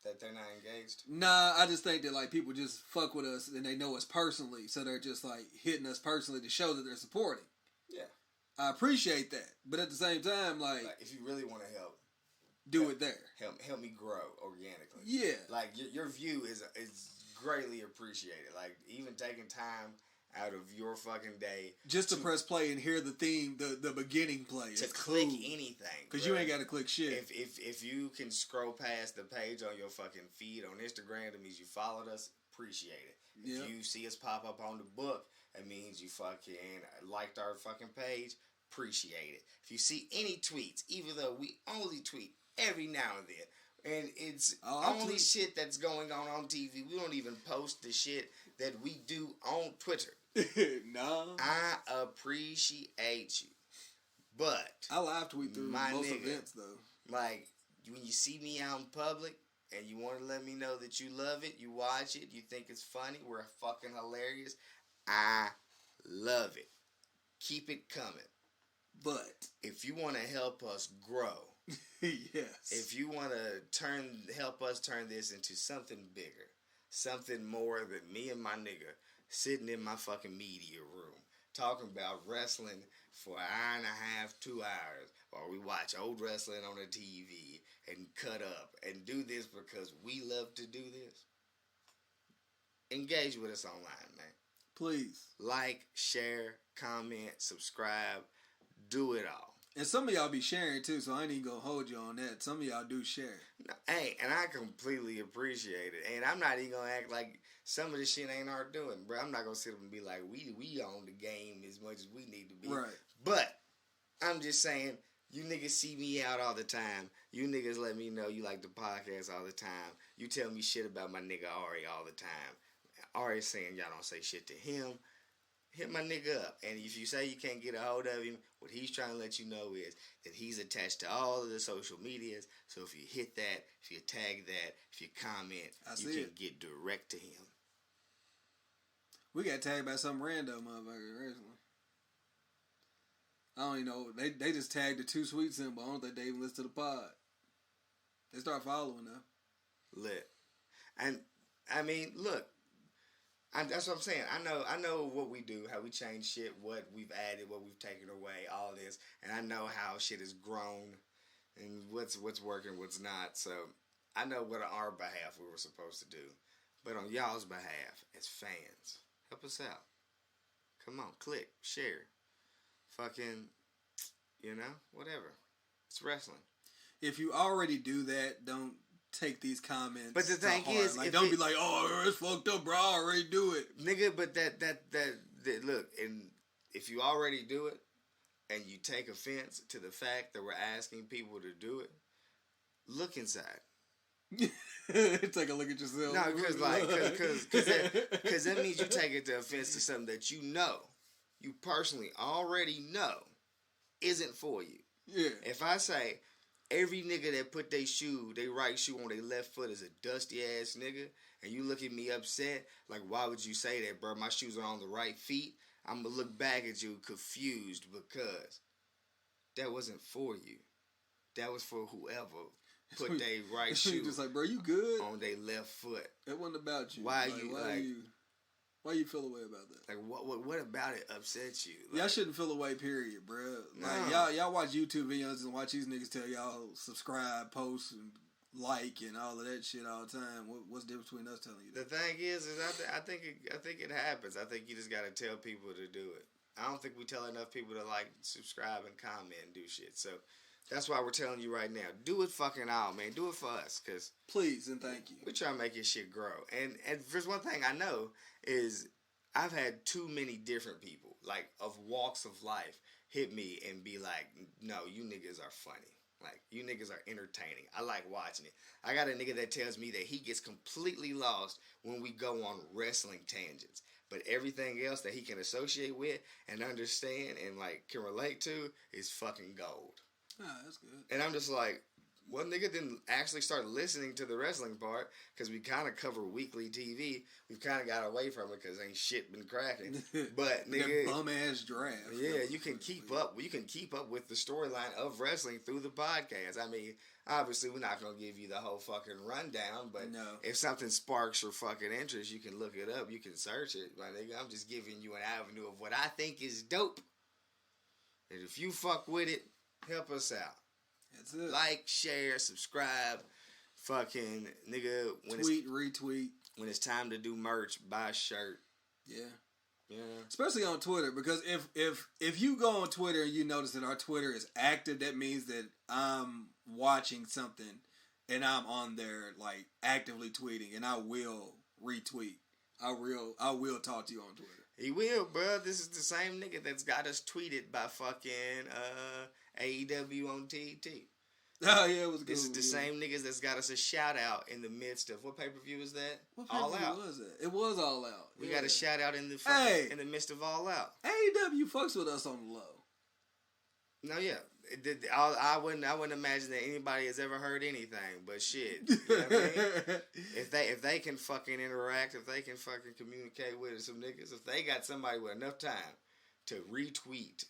that they're not engaged? Nah, I just think that like people just fuck with us and they know us personally, so they're just like hitting us personally to show that they're supporting. Yeah, I appreciate that, but at the same time, like if you really want to help, do it there. Help me grow organically. Yeah, like your view is greatly appreciated. Like, even taking time out of your fucking day just to press play and hear the theme, the beginning play, to it's click cool. anything, because you ain't got to click shit. If you can scroll past the page on your fucking feed on Instagram, that means you followed us. Appreciate it. Yep. If you see us pop up on the book, that means you fucking liked our fucking page. Appreciate it. If you see any tweets, even though we only tweet every now and then, and it's only shit that's going on TV. We don't even post the shit that we do on Twitter. No. I appreciate you. But I live tweet through most events, though. Like, when you see me out in public and you want to let me know that you love it, you watch it, you think it's funny, we're fucking hilarious, I love it. Keep it coming. But if you want to help us grow, yes. If you want to help us turn this into something bigger, something more than me and my nigga sitting in my fucking media room talking about wrestling for an hour and a half, 2 hours, or we watch old wrestling on the TV and cut up and do this because we love to do this, engage with us online, man. Please. Like, share, comment, subscribe, do it all. And some of y'all be sharing too, so I ain't even gonna hold you on that. Some of y'all do share. No, hey, and I completely appreciate it. And I'm not even gonna act like some of this shit ain't our doing, bro. I'm not gonna sit up and be like, we own the game as much as we need to be. Right. But I'm just saying, you niggas see me out all the time. You niggas let me know you like the podcast all the time. You tell me shit about my nigga Ari all the time. Ari saying y'all don't say shit to him. Hit my nigga up. And if you say you can't get a hold of him, what he's trying to let you know is that he's attached to all of the social medias. So if you hit that, if you tag that, if you comment, you can get direct to him. We got tagged by some random motherfucker recently. I don't even know. They just tagged the Too Sweet symbol. I don't think they even listen to the pod. They start following now. Lit. And, I mean, look. That's what I'm saying. I know what we do, how we change shit, what we've added, what we've taken away, all this, and I know how shit has grown and what's working, what's not. So I know what on our behalf we were supposed to do, but on y'all's behalf, as fans, help us out. Come on, click, share, fucking, whatever. It's wrestling. If you already do that, don't take these comments. But the thing to heart. is, like, don't be like, "Oh, it's fucked up, bro. I already do it, nigga." But that look, and if you already do it, and you take offense to the fact that we're asking people to do it, look inside. Take a look at yourself. No, because that means you take it to offense to something that you personally already know isn't for you. Yeah. If I say every nigga that put their right shoe on their left foot is a dusty ass nigga, and you look at me upset, like, why would you say that, bro? My shoes are on the right feet. I'm gonna look back at you confused because that wasn't for you. That was for whoever put their right shoe just like, bro, you good on their left foot. It wasn't about you. Why you feel away about that? Like, what about it upsets you? Like, y'all shouldn't feel away, period, bro. Like, no. y'all watch YouTube videos and watch these niggas tell y'all subscribe, post, and like, and all of that shit all the time. What's the difference between us telling you that? The thing is I think it happens. I think you just gotta tell people to do it. I don't think we tell enough people to like, subscribe, and comment and do shit. So that's why we're telling you right now. Do it fucking all, man. Do it for us, cause please and thank you. We try to make your shit grow. And if there's one thing I know is I've had too many different people, like, of walks of life hit me and be like, no, you niggas are funny. Like, you niggas are entertaining. I like watching it. I got a nigga that tells me that he gets completely lost when we go on wrestling tangents. But everything else that he can associate with and understand and, like, can relate to is fucking gold. Ah, that's good. And I'm just like, one nigga didn't actually start listening to the wrestling part because we kind of cover weekly TV. We've kind of got away from it because ain't shit been cracking. But nigga, bum ass draft. Yeah, you can keep up. You can keep up with the storyline of wrestling through the podcast. I mean, obviously we're not gonna give you the whole fucking rundown, but no. If something sparks your fucking interest, you can look it up. You can search it. My nigga, I'm just giving you an avenue of what I think is dope. And if you fuck with it, help us out. That's it. Like, share, subscribe, fucking nigga. Retweet. When it's time to do merch, buy a shirt. Yeah. Yeah. Especially on Twitter, because if you go on Twitter and you notice that our Twitter is active, that means that I'm watching something and I'm on there like actively tweeting, and I will retweet. I will talk to you on Twitter. He will, bro. This is the same nigga that's got us tweeted by fucking AEW on TNT. Oh yeah, it was good. This is the same niggas that's got us a shout out in the midst of what pay-per-view is that? What All Out. was that? It was All Out. We got a shout out in the fucking, in the midst of All Out. AEW fucks with us on the low. No, yeah. I wouldn't imagine that anybody has ever heard anything, but shit. You know what I mean? If they can fucking interact, if they can fucking communicate with some niggas, if they got somebody with enough time to retweet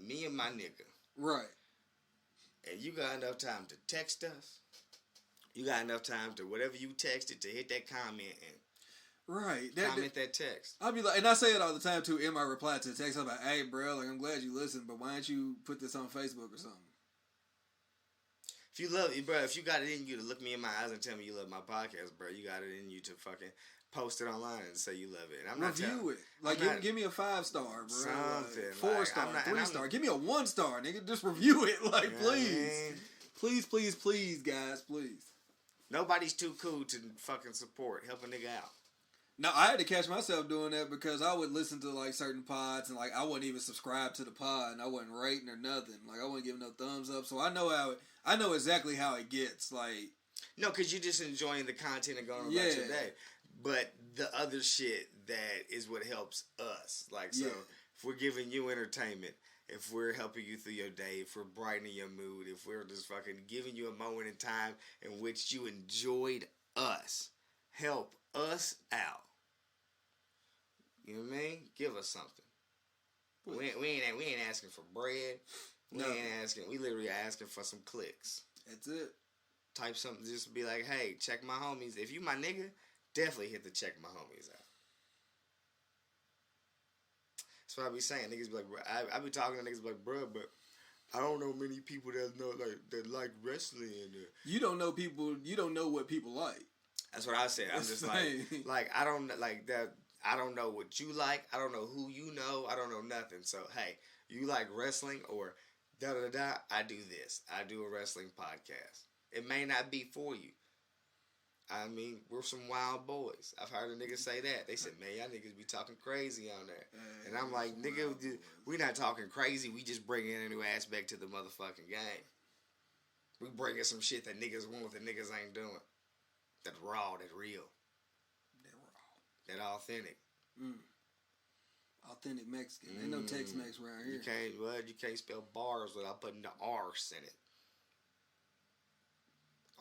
me and my nigga. Right. And you got enough time to text us. You got enough time to whatever you texted to hit that comment and comment that text. I'll be like, and I say it all the time too in my reply to the text. I'm like, hey, bro, like, I'm glad you listened, but why don't you put this on Facebook or something? If you love it, bro, if you got it in you to look me in my eyes and tell me you love my podcast, bro, you got it in you to fucking post it online and say you love it. And I'm not review it. Like, give me a 5-star, bro. Something. Like 4-star, 3-star. Give me a 1-star, nigga. Just review it. Like, please. Please, guys, please. Nobody's too cool to fucking support. Help a nigga out. No, I had to catch myself doing that because I would listen to like certain pods and like I wouldn't even subscribe to the pod and I wasn't rating or nothing. Like, I wasn't giving no thumbs up. So I know exactly how it gets. Like, no, because you're just enjoying the content and going about your day. But the other shit that is what helps us. Like, so if we're giving you entertainment, if we're helping you through your day, if we're brightening your mood, if we're just fucking giving you a moment in time in which you enjoyed us, help us out. You know what I mean? Give us something. We ain't asking for bread. We literally asking for some clicks. That's it. Type something just to be like, hey, check my homies. If you my nigga, definitely hit the check my homies out. That's what I be saying. Niggas be like, bro, I be talking to niggas like, bro, but I don't know many people that like wrestling. You don't know people. You don't know what people like. That's what I said. I'm just like I don't like that. I don't know what you like. I don't know who you know. I don't know nothing. So hey, you like wrestling or da da da? I do this. I do a wrestling podcast. It may not be for you, I mean, we're some wild boys. I've heard a nigga say that. They said, man, y'all niggas be talking crazy on there. And I'm like, nigga, we not talking crazy. We just bringing a new aspect to the motherfucking game. We bringing some shit that niggas want that niggas ain't doing. That's raw, that real. That authentic. Authentic Mexican. Ain't no Tex-Mex around here. You can't spell bars without putting the R's in it.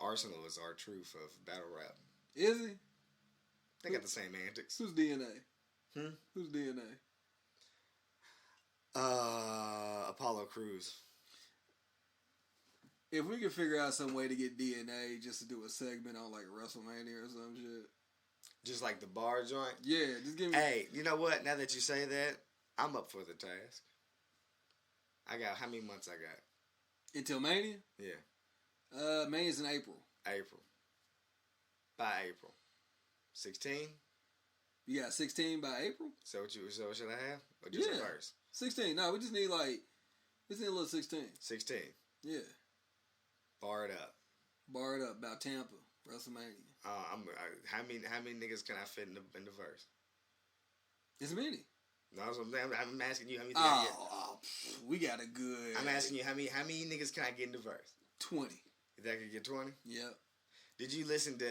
Arsenal is our truth of battle rap. Is he? They got the same antics. Who's DNA? Who's DNA? Apollo Crews. If we could figure out some way to get DNA just to do a segment on like WrestleMania or some shit. Just like the bar joint? Yeah, just give me... Hey, you know what? Now that you say that, I'm up for the task. I got... How many months I got? Until Mania? Yeah. Mania's in April. April. By April. 16? You got 16 by April? So what should I have? Or just a verse? 16. No, we just need like... We just need a little 16. 16? Yeah. Bar it up. Bar it up. About Tampa. WrestleMania. How many niggas can I fit in the verse? It's many. No, I'm asking you how many. I get. We got a good. I'm asking you how many niggas can I get in the verse? 20. You think I could get 20? Yep. Did you listen to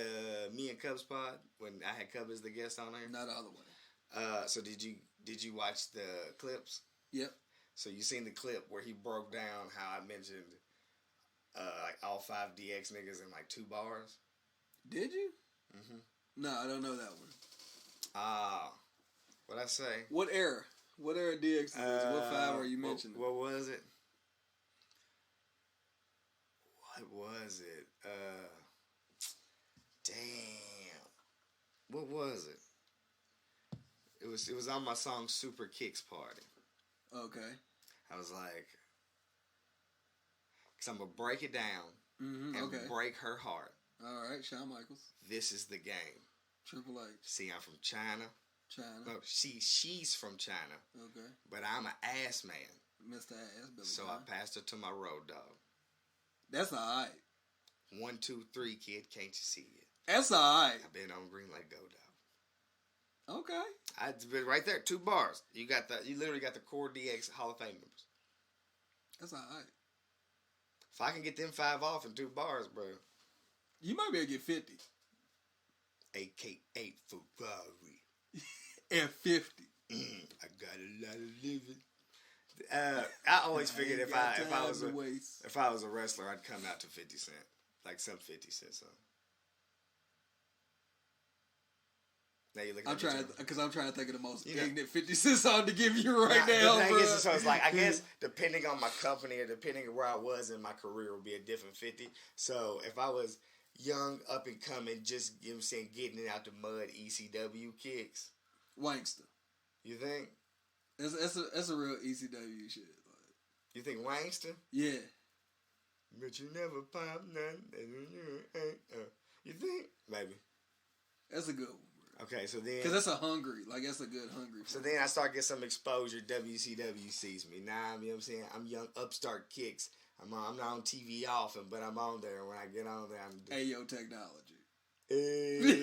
me and Cubs pod when I had Cub as the guest on there? Not all the way. So did you watch the clips? Yep. So you seen the clip where he broke down how I mentioned like all 5 DX niggas in like 2 bars? Did you? No, I don't know that one. What'd I say? What era? What era DX is this? What 5 are you mentioning? What was it? What was it? Damn. What was it? It was on my song Super Kicks Party. Okay. I was like, because I'm going to break it down and break her heart. All right, Shawn Michaels. This is the game. Triple H. See, I'm from China. No, she's from China. Okay. But I'm an ass man. Mr. Ass. Billy so Boy. I passed her to my road dog. That's all right. 1, 2, 3, kid, can't you see it? That's all right. I've been on green like go dog. Okay. I've been right there, 2 bars. You literally got the core DX Hall of Fame members. That's all right. If I can get them 5 off in 2 bars, bro. You might be able to get 50. AK-8 Ferrari. F50. I got a lot of living. I always figured if I was a wrestler, I'd come out to 50 Cent, like some 50 Cent song. Now you're looking. I'm trying to think of the most ignorant 50 Cent song to give you right now. The thing is, so it's like I guess depending on my company or depending on where I was in my career would be a different 50. So if I was young, up and coming, just getting it out the mud, ECW kicks. Wankster. You think? That's a real ECW shit. Like. You think Wankster? Yeah. But you never pop nothing. You think? Maybe. That's a good one. Okay, so then... Because that's a good hungry. So then I start getting some exposure. WCW sees me. Now, you know what I'm saying? I'm young upstart kicks. I'm not on TV often, but I'm on there. When I get on there, I'm... Ayo Technology. Ayo.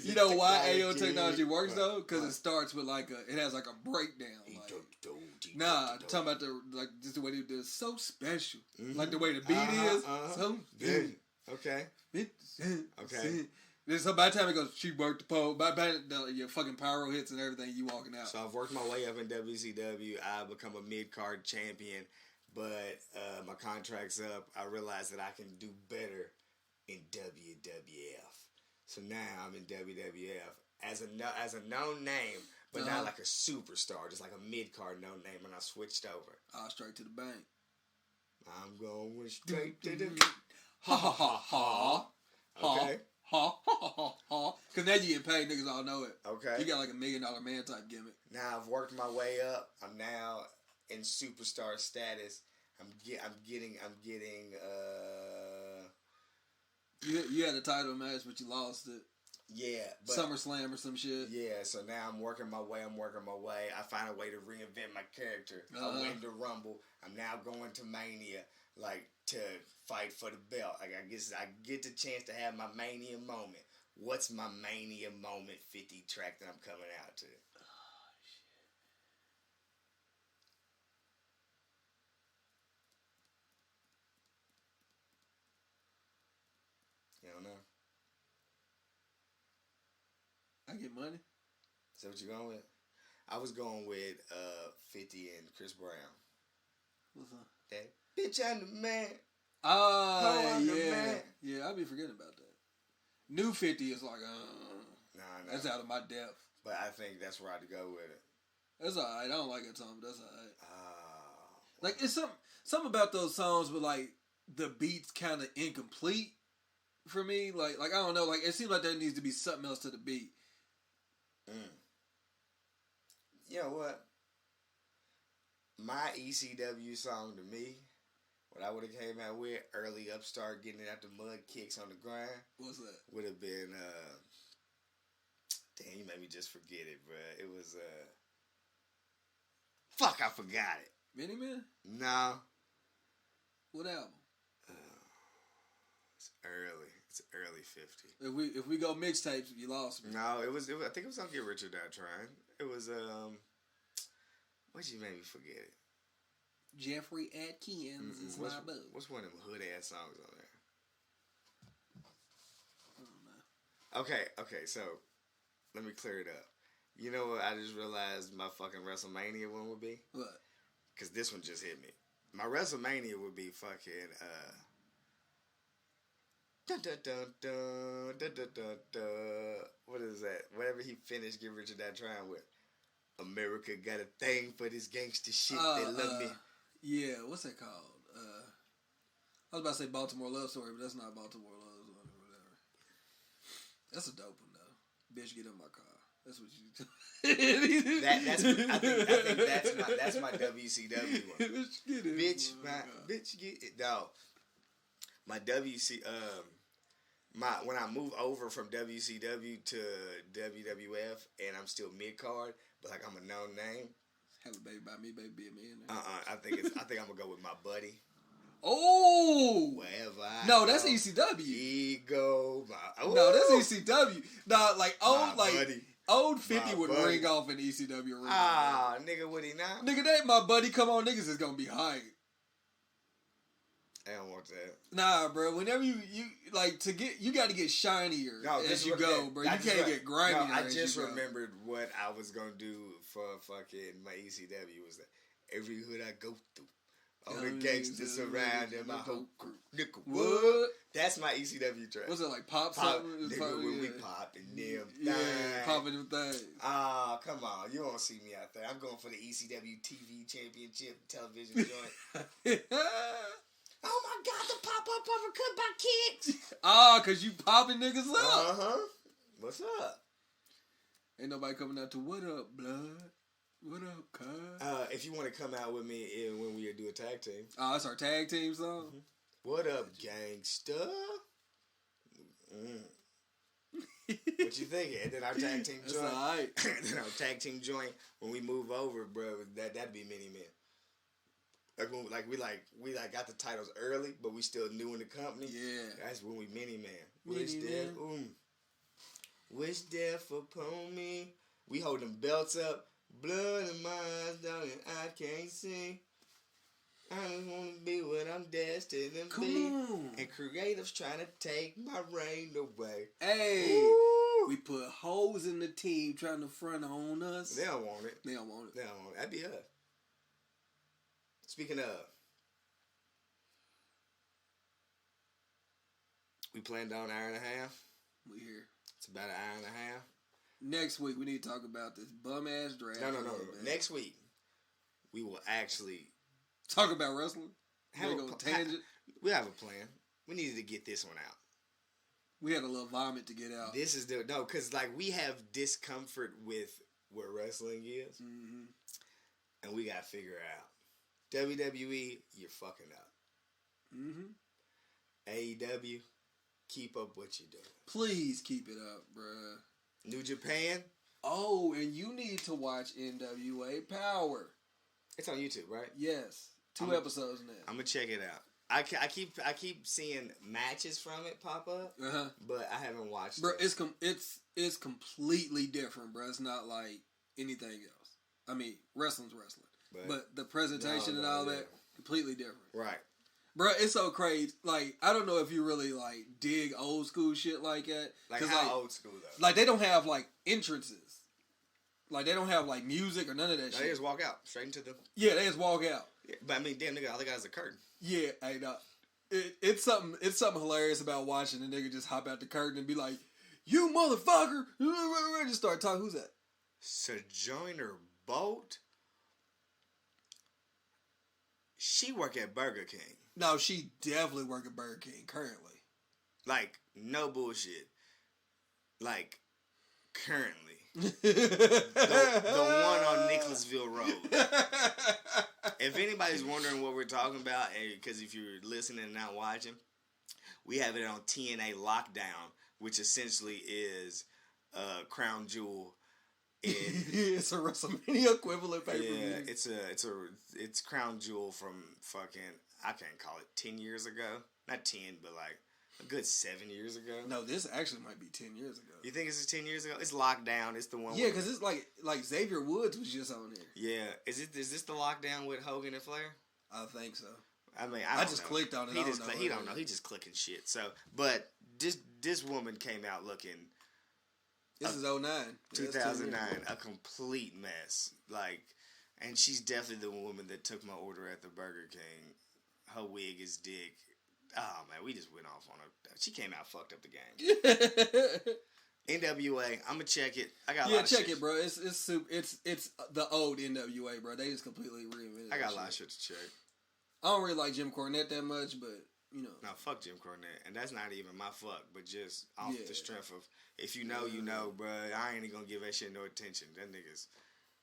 You know why Ayo Technology works, though? Because it starts with it has like a breakdown. I'm talking about just the way they do it. So special. Like the way the beat is. So good. Okay. So by the time it goes, she worked the pole. By your fucking pyro hits and everything, you walking out. So I've worked my way up in WCW. I become a mid-card champion, but my contract's up. I realize that I can do better in WWF. So now I'm in WWF as a known name, but not like a superstar, just like a mid-card known name, and I switched over. Straight to the bank. I'm going straight to the... Ha ha ha ha. Okay. Ha ha ha ha. Because now you get paid, niggas all know it. Okay. You got like $1 million man type gimmick. Now I've worked my way up. I'm now in superstar status. I'm getting. You had a title match, but you lost it. Yeah, but SummerSlam or some shit. yeah. So now I'm working my way. I find a way to reinvent my character. I win the Rumble. I'm now going to Mania, like to fight for the belt. Like I guess I get the chance to have my Mania moment. What's my Mania moment 50 track that I'm coming out to? You don't know? I get money. Is that what you going with? I was going with 50 and Chris Brown. What's up? That bitch, I'm the man. Oh, I'm the yeah. man. Yeah, I be forgetting about that. New 50 is like, Nah. that's out of my depth. But I think that's where I'd go with it. That's alright. I don't like that song, but that's alright. Oh. Like, it's something about those songs where, like, the beat's kind of incomplete for me. Like, I don't know. Like, it seems like there needs to be something else to the beat. You know what? My ECW song to me, what I would have came out with, early upstart getting it out the mud, kicks on the grind. What's that? Would have been, damn, you made me just forget it, bruh. It was, fuck, I forgot it. Mini Man? No. What album? It's early 50. If we go mixtapes, you lost me. No, it was I think it was on Get Rich or Die Trying. It was, what'd you make me forget it? Jeffrey Atkins is my boo. What's one of them hood ass songs on there? I don't know. Okay, so let me clear it up. You know what I just realized my fucking WrestleMania one would be? What? Because this one just hit me. My WrestleMania would be fucking, dun, dun, dun, dun, dun, dun, dun, dun. What is that? Whatever he finished Get Rich or Die Trying with. America got a thing for this gangster shit. They love me. Yeah, what's that called? I was about to say Baltimore Love Story, but that's not Baltimore Love Story or whatever. That's a dope one though. Bitch, get in my car. That's what you. I think that's my WCW one. Bitch, get it. No, my when I move over from WCW to WWF and I'm still mid card, but like I'm a known name. Have a baby by me, baby, be a millionaire. I think I'm gonna go with my buddy. Oh, Wherever I no, go, that's ECW. Ego. No, that's ECW. No, like old, my buddy. Old 50 My would buddy. ring off in ECW ring. Ah, nigga, would he not? Nigga, that my buddy. Come on, niggas is gonna be hype. I don't want that. Nah, bro. Whenever you like to get, you got to get shinier as you go, bro. You can't get grimier. No, I as just you go. remembered what I was gonna do for fucking my ECW was that every hood I go through, all the gangsters surrounding my whole crew. Nigga, what? That's my ECW track. What's it like? Pop Pop, something? nigga, when we popping them Yeah, things. popping them things. Ah, come on. You won't see me out there. I'm going for the ECW TV Championship television joint. Oh my God, the pop-up uppercut by Kicks. Cause you popping niggas up. Uh-huh. What's up? Ain't nobody coming out to what up, blood? What up, cuz? If you want to come out with me when we do a tag team. Oh, that's our tag team song? Mm-hmm. What up, gangsta? What you thinking? And then our tag team That's joint. alright. Then our tag team joint, when we move over, bro, that'd be Mini Men. Like we got the titles early, but we still new in the company. Yeah. That's when we Mini Man. Mini Man. Wish death upon me. We hold them belts up. Blood in my eyes, darling, I can't see. I just want to be what I'm destined to Come be. on. And creatives trying to take my reign away. Hey, Ooh. we put hoes in the team trying to front on us. They don't want it. They don't want it. They don't want it. That'd be us. Speaking of, we planned on an hour and a half. We here. It's about an hour and a half. Next week, we need to talk about this bum-ass draft. No. a little bit. Next week, we will actually Talk about wrestling. have Go a tangent. We have a plan. We needed to get this one out. We had a little vomit to get out. This is because like we have discomfort with what wrestling is, Mm-hmm. and we got to figure out. WWE, you're fucking up. Mm-hmm. AEW, keep up what you're doing. Please keep it up, bruh. New Japan. Oh, and you need to watch NWA Power. It's on YouTube, right? Yes, 2 episodes now. I'm gonna check it out. I keep seeing matches from it pop up, but I haven't watched bro, it. It's completely different, bro. It's not like anything else. I mean, wrestling's wrestling, but the presentation and all that completely different. Right, bro. It's so crazy. Like, I don't know if you really like dig old school shit like that. Like how old school though? Like they don't have like entrances. Like they don't have like music or none of that shit. They just walk out straight into the. Yeah, they just walk out. Yeah, but I mean, damn nigga, all they got is a curtain. Yeah, hey, no. It's something hilarious about watching a nigga just hop out the curtain and be like, "You motherfucker!" Just start talking. Who's that? Sojourner Bolt. She work at Burger King. No, she definitely work at Burger King currently. Like, no bullshit. Like, currently. the one on Nicholasville Road. If anybody's wondering what we're talking about, because if you're listening and not watching, we have it on TNA Lockdown, which essentially is Crown Jewel. It's a WrestleMania equivalent pay-per-view. Yeah, it's Crown Jewel from fucking, I can't call it 10 years ago. Not 10, but like a good 7 years ago. No, this actually might be 10 years ago. You think it's 10 years ago? It's Lockdown. It's the one. Yeah, because it's like Xavier Woods was just on there. Yeah, is this the Lockdown with Hogan and Flair? I think so. I mean, I just clicked on it. He don't know. He just clicking shit. So, but this woman came out looking. This is 09. 2009, a complete mess. Like, and she's definitely the woman that took my order at the Burger King. Her wig is dick. Oh man, we just went off on her. She came out fucked up the game. NWA, I'm gonna check it. I got a lot of check shit. it, bro. It's the old NWA, bro. They just completely reinvented. I got a lot of shit to check. I don't really like Jim Cornette that much, but you know. No, fuck Jim Cornette, and that's not even my fuck, but just off the strength of if you know, you know, bro. I ain't even gonna give that shit no attention. That niggas,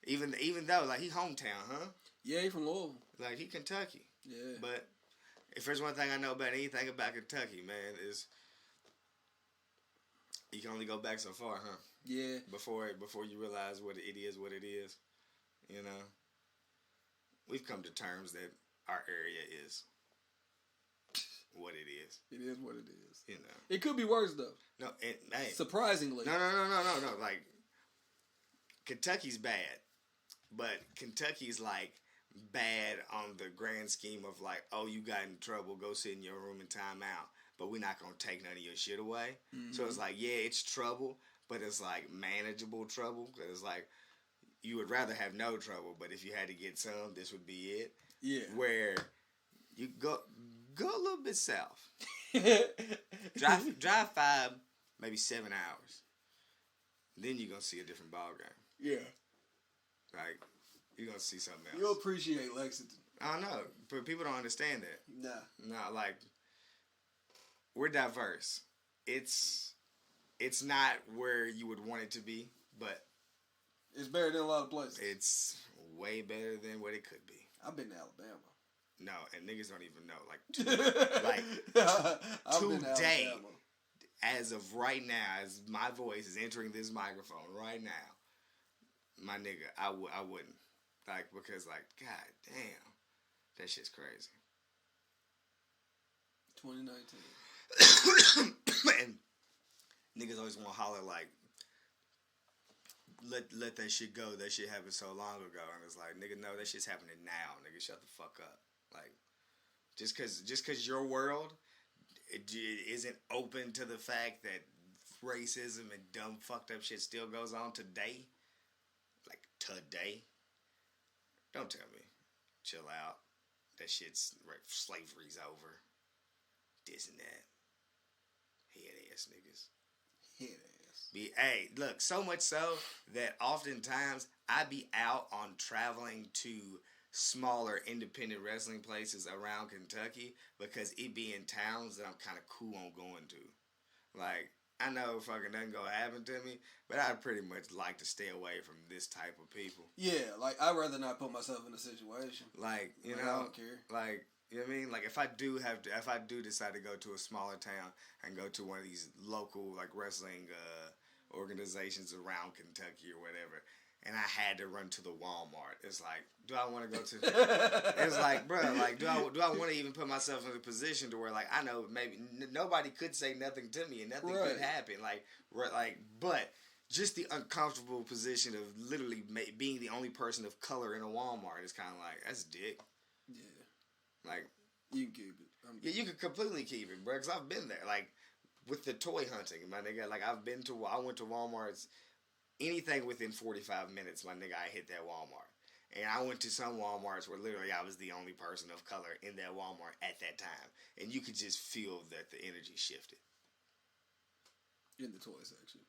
even though like he hometown, huh? Yeah, he from Louisville. Like he Kentucky. Yeah, but if there's one thing I know about anything about Kentucky, man, is you can only go back so far, huh? Yeah. Before you realize what it is, you know. We've come to terms that our area is what it is. It is what it is. You know. It could be worse though. No, surprisingly. No. Like Kentucky's bad, but Kentucky's like bad on the grand scheme of like, oh, you got in trouble, go sit in your room and time out. But we're not gonna take none of your shit away. Mm-hmm. So it's like, yeah, it's trouble, but it's like manageable trouble. Cause it's like you would rather have no trouble, but if you had to get some, this would be it. Yeah. Where you go a little bit south. drive 5, maybe 7 hours. Then you're gonna see a different ball game. Yeah. Like you're gonna see something else. You'll appreciate Lexington. I don't know, but people don't understand that. Nah. No, like we're diverse. It's not where you would want it to be, but it's better than a lot of places. It's way better than what it could be. I've been to Alabama. No, and niggas don't even know. Like today, as of right now, as my voice is entering this microphone right now, my nigga, I wouldn't. Like, because, like, god damn, that shit's crazy. 2019. And niggas always want to holler, like, let that shit go. That shit happened so long ago. And it's like, nigga, no, that shit's happening now. Nigga, shut the fuck up. Like, just cause your world it isn't open to the fact that racism and dumb fucked up shit still goes on today. Like, today. Don't tell me. Chill out. That shit's, slavery's over. This and that. Head ass niggas. Head ass. Hey, look, so much so that oftentimes I be out on traveling to smaller independent wrestling places around Kentucky because it be in towns that I'm kind of cool on going to. Like, I know fucking nothing gonna happen to me, but I'd pretty much like to stay away from this type of people. Yeah, like, I'd rather not put myself in a situation. Like, you know, I don't care. Like, You know what I mean? Like if I do decide to go to a smaller town and go to one of these local like wrestling organizations around Kentucky or whatever, and I had to run to the Walmart, it's like, do I want to go to? It's like, bro, like do I want to even put myself in a position to where like I know maybe nobody could say nothing to me and nothing could happen, but just the uncomfortable position of literally being the only person of color in a Walmart is kind of like, that's dick. Yeah. Like, you can keep it. Yeah, you can completely keep it, bro, because I've been there. Like, with the toy hunting, my nigga, like, I went to Walmart's, anything within 45 minutes, my nigga, I hit that Walmart. And I went to some Walmarts where literally I was the only person of color in that Walmart at that time. And you could just feel that the energy shifted. In the toy section.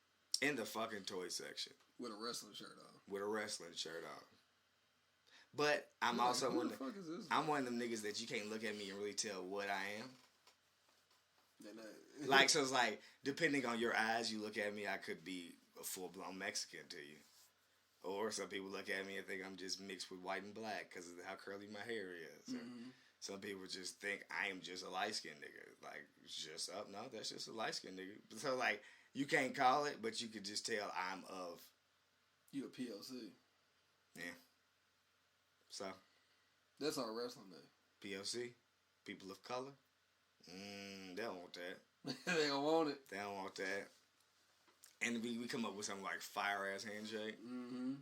In the fucking toy section. With a wrestling shirt on. With a wrestling shirt on. But I'm also one of them niggas that you can't look at me and really tell what I am. Like, so it's like, depending on your eyes, you look at me, I could be a full-blown Mexican to you. Or some people look at me and think I'm just mixed with white and black because of how curly my hair is. Mm-hmm. Some people just think I am just a light-skinned nigga. Like, just, oh, no, that's just a light-skinned nigga. So, like, you can't call it, but you could just tell I'm of. You a POC. Yeah. So. That's our wrestling name. POC? People of color? They don't want that. They don't want it. They don't want that. And we come up with something like fire-ass handshake. Mm-hmm.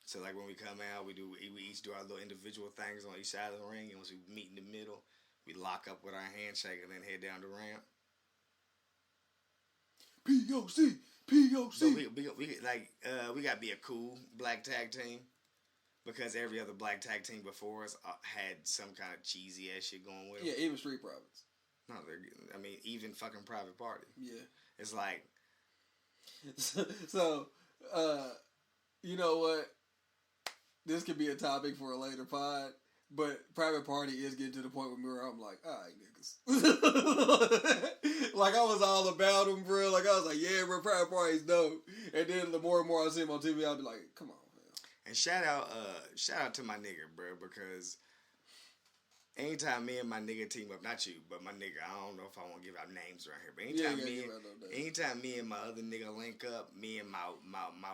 So, like, when we come out, we each do our little individual things on each side of the ring. And once we meet in the middle, we lock up with our handshake and then head down the ramp. POC! POC! So we got to be a cool black tag team. Because every other black tag team before us had some kind of cheesy ass shit going with them. Yeah, even Street Profits. No, even fucking Private Party. Yeah. It's like. So, you know what? This could be a topic for a later pod, but Private Party is getting to the point where I'm like, alright, niggas. Like, I was all about him, bro. Like, I was like, yeah, bro, Private Party's dope. And then the more and more I see him on TV, I'll be like, come on. And shout out to my nigga, bro, because anytime me and my nigga team up, not you, but my nigga, I don't know if I want to give out names around here, but anytime me and my other nigga link up, me and my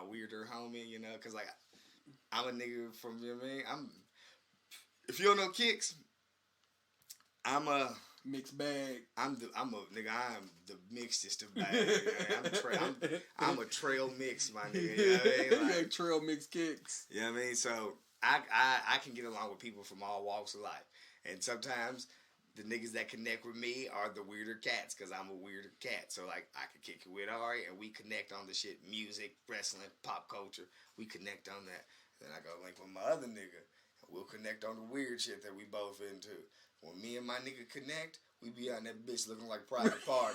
weirder homie, you know, because, like, I'm a nigga from, you know what I mean? If you don't know Kicks, I'm a mixed bag. I'm the mixedest of bags. I'm a trail mix, my nigga. You know what I mean? Like, trail mix Kicks. You know what I mean? So I can get along with people from all walks of life, and sometimes the niggas that connect with me are the weirder cats because I'm a weirder cat. So like I can kick it with Ari, and we connect on the shit, music, wrestling, pop culture. We connect on that. Then I go link with my other nigga. We'll connect on the weird shit that we both into. When me and my nigga connect, we be on that bitch looking like Private Party.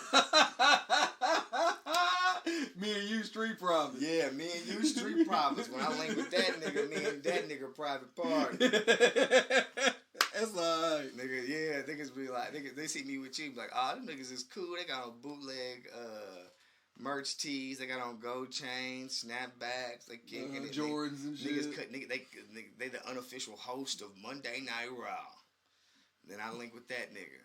Me and you Street Profits. Yeah, me and you Street Profits. When I link with that nigga, me and that nigga Private Party. That's alright. Nigga, yeah, niggas be like, they see me with you, be like, oh, them niggas is cool. They got on bootleg merch tees. They got on gold chains, snapbacks. They kicking it. Jordans and shit. They the unofficial host of Monday Night Raw. Then I link with that nigga.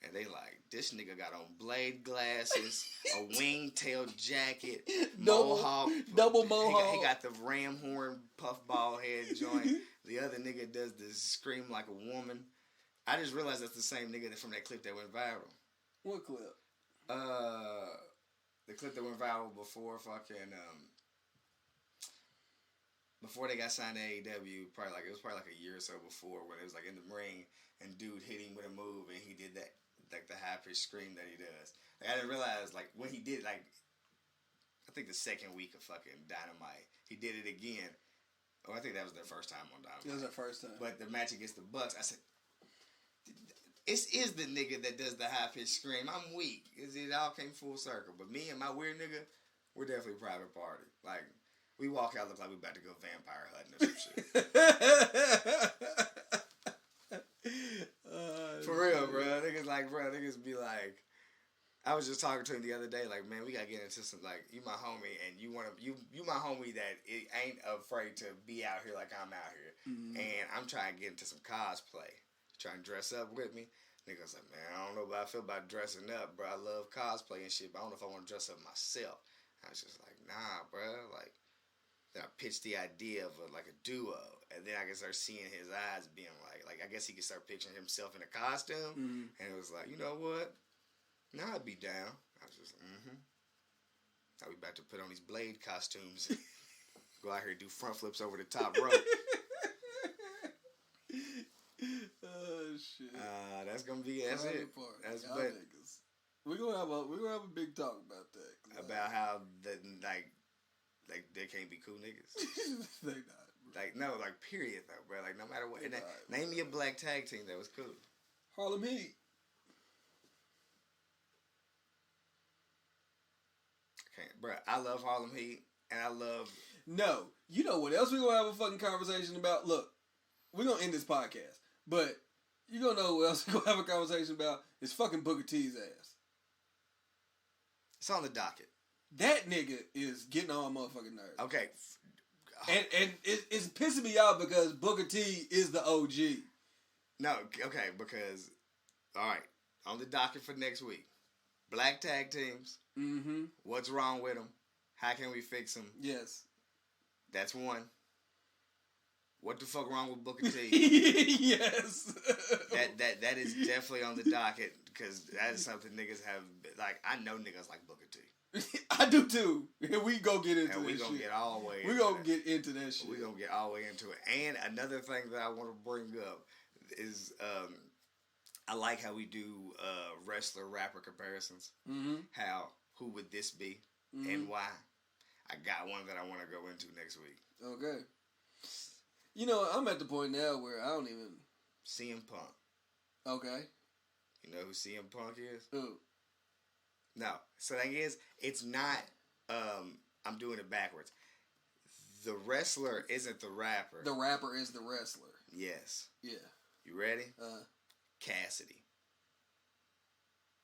And they like, this nigga got on blade glasses, a wingtail jacket, mohawk. Double mohawk. He got the ram horn puffball head joint. The other nigga does the scream like a woman. I just realized that's the same nigga from that clip that went viral. What clip? The clip that went viral before before they got signed to AEW, it was probably like a year or so before, when it was like in the ring and dude hit him with a move and he did that, like the high pitched scream that he does. Like, I didn't realize, like, when he did, like, I think the second week of fucking Dynamite, he did it again. Oh, I think that was their first time on Dynamite. It was their first time. But the match against the Bucks, I said, it is the nigga that does the high pitched scream. I'm weak. It all came full circle. But me and my weird nigga, we're definitely Private Party. Like, we walk out, look like we about to go vampire hunting or some shit. For real, bro. Niggas be like, I was just talking to him the other day, like, man, we gotta get into some, like, you my homie, and you my homie that it ain't afraid to be out here like I'm out here. Mm-hmm. And I'm trying to get into some cosplay. trying to dress up with me. Nigga was like, man, I don't know how I feel about dressing up, bro. I love cosplay and shit, but I don't know if I want to dress up myself. I was just like, nah, bro. Like, then I pitched the idea of a duo, and then I could start seeing his eyes being like I guess he could start picturing himself in a costume, and it was like, you know what? Now I'd be down. I was just, Now we about to put on these Blade costumes, and go out here and do front flips over the top rope. Oh shit! That's gonna be that's it. That's but we're gonna have a big talk about that. About how they can't be cool niggas. They not. Like no, like period though, bro. Like no matter what. And name me a black tag team that was cool. Harlem Heat. Can't, bro. I love Harlem Heat, and I love. No, you know what else we're gonna have a fucking conversation about? Look, we're gonna end this podcast, but you gonna know what else we're gonna have a conversation about? It's fucking Booker T's ass. It's on the docket. That nigga is getting on my motherfucking nerves. Okay. And it's pissing me off because Booker T is the OG. No, okay, because, all right, on the docket for next week, black tag teams, what's wrong with them? How can we fix them? Yes. That's one. What the fuck wrong with Booker T? Yes. That is definitely on the docket because that is something niggas have, like, I know niggas like Booker T. I do too. And we go get into that shit. We gonna get all the way We gonna get into that shit. We gonna get all the way into it. And another thing that I want to bring up is I like how we do wrestler rapper comparisons. Who would this be and why? I got one that I want to go into next week. Okay. You know, I'm at the point now where I don't even CM Punk. Okay. You know who CM Punk is? Who? No. So the thing is, it's not, I'm doing it backwards. The wrestler isn't the rapper. The rapper is the wrestler. Yes. Yeah. You ready? Cassidy.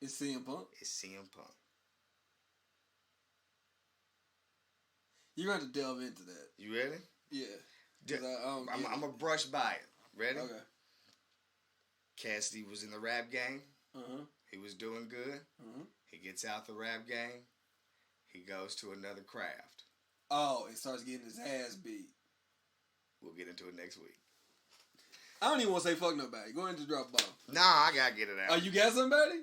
It's CM Punk? It's CM Punk. You're going to have to delve into that. You ready? Yeah. I'm going to brush by it. Ready? Okay. Cassidy was in the rap game. He was doing good. He gets out the rap game. He goes to another craft. Oh, he starts getting his ass beat. We'll get into it next week. I don't even want to say fuck nobody. Go ahead and just drop a bomb. Nah, I gotta get it out. Oh, you got somebody?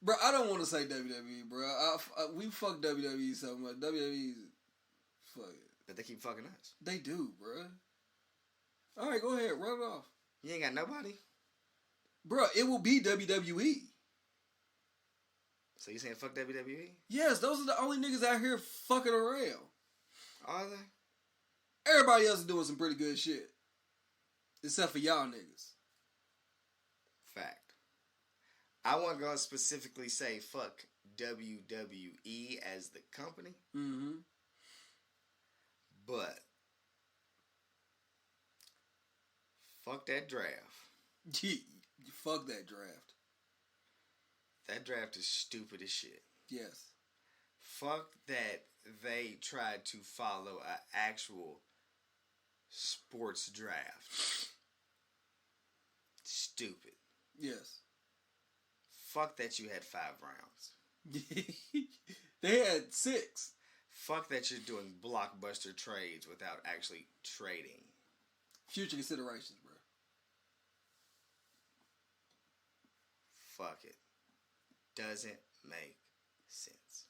Bro, I don't want to say WWE, bro. We fuck WWE so much. WWE's fuck it. But they keep fucking us. They do, bro. All right, go ahead. Run it off. You ain't got nobody? Bro, it will be WWE. So you saying fuck WWE? Yes, those are the only niggas out here fucking around. Are they? Everybody else is doing some pretty good shit. Except for y'all niggas. Fact. I wasn't going to specifically say fuck WWE as the company. But fuck that draft. Fuck that draft. That draft is stupid as shit. Yes. Fuck that they tried to follow an actual sports draft. Stupid. Yes. Fuck that you had 5 rounds. They had 6. Fuck that you're doing blockbuster trades without actually trading. Future considerations, bro. Fuck it. Doesn't make sense.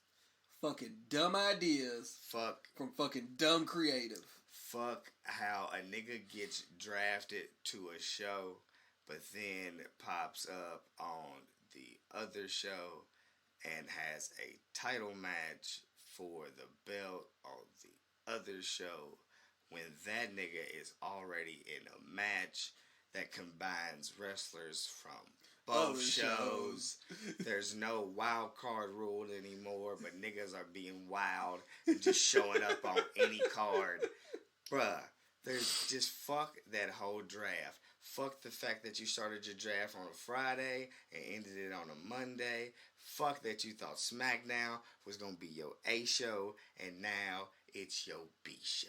Fucking dumb ideas. Fuck. From fucking dumb creative. Fuck how a nigga gets drafted to a show, but then pops up on the other show and has a title match for the belt on the other show when that nigga is already in a match that combines wrestlers from both shows. There's no wild card rule anymore, but niggas are being wild and just showing up on any card. Bruh, there's just fuck that whole draft. Fuck the fact that you started your draft on a Friday and ended it on a Monday. Fuck that you thought SmackDown was going to be your A show and now it's your B show.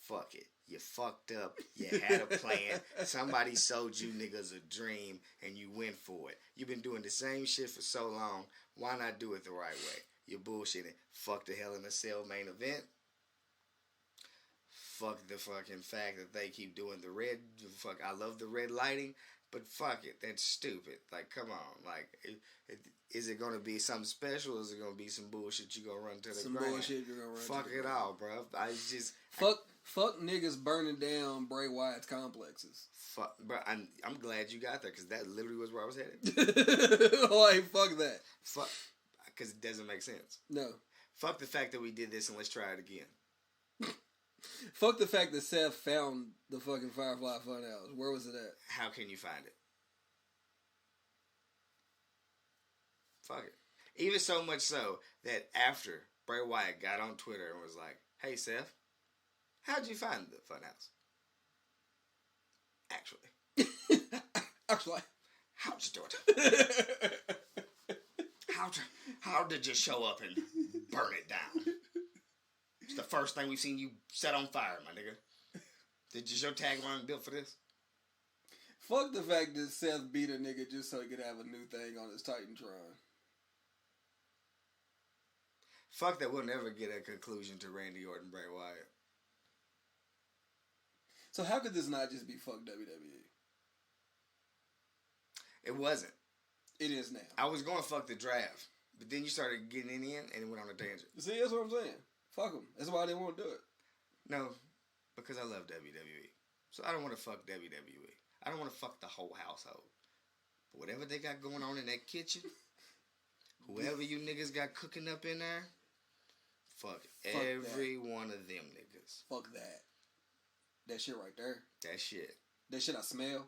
Fuck it. You fucked up. You had a plan. Somebody sold you niggas a dream, and you went for it. You've been doing the same shit for so long. Why not do it the right way? You're bullshitting. Fuck the Hell in a Cell main event. Fuck the fucking fact that they keep doing the red. Fuck, I love the red lighting, but fuck it. That's stupid. Like, come on. Like, is it going to be something special, or is it going to be some bullshit you going to run to the Some ground? bullshit you're gonna run Fuck to the it ground. all, bro. Fuck niggas burning down Bray Wyatt's complexes. Fuck, bro. I'm glad you got there, because that literally was where I was headed. Like, fuck that. Fuck, because it doesn't make sense. No. Fuck the fact that we did this, and let's try it again. Fuck the fact that Seth found the fucking Firefly Funhouse. Where was it at? How can you find it? Fuck it. Even so much so that after Bray Wyatt got on Twitter and was like, "Hey Seth, how'd you find the Funhouse?" Actually. How'd you do it? How did you show up and burn it down? It's the first thing we've seen you set on fire, my nigga. Did your tagline built for this? Fuck the fact that Seth beat a nigga just so he could have a new thing on his Titantron. Fuck that we'll never get a conclusion to Randy Orton, Bray Wyatt. So how could this not just be fuck WWE? It wasn't. It is now. I was going to fuck the draft, but then you started getting in and it went on a tangent. See, that's what I'm saying. Fuck them. That's why I didn't want to do it. No, because I love WWE. So I don't want to fuck WWE. I don't want to fuck the whole household. But whatever they got going on in that kitchen, whoever you niggas got cooking up in there, fuck every one of them niggas. Fuck that. That shit right there. That shit. That shit I smell.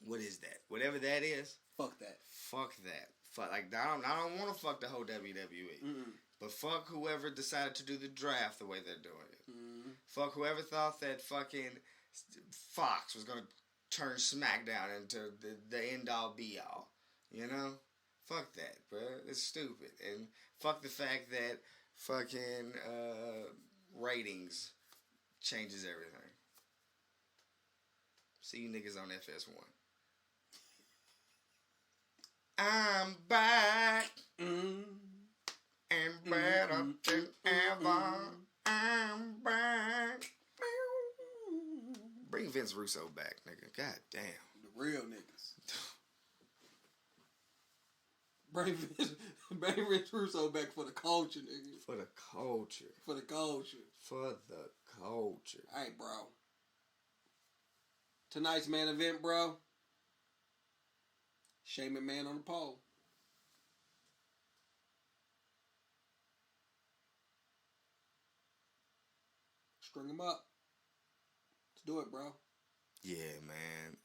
What is that? Whatever that is. Fuck that. Fuck that. Fuck, like, I don't want to fuck the whole WWE. Mm-mm. But fuck whoever decided to do the draft the way they're doing it. Mm-hmm. Fuck whoever thought that fucking Fox was going to turn SmackDown into the end-all, be-all. You know? Fuck that, bro. It's stupid. And fuck the fact that fucking ratings changes everything. See you niggas on FS1. I'm back. And better than ever. I'm back. Bring Vince Russo back, nigga. God damn. The real niggas. Bring Vince Russo back for the culture, nigga. For the culture. For the culture. For the culture. Alright, bro. Tonight's main event, bro. Shane McMahon on the pole. String him up. Let's do it, bro. Yeah, man.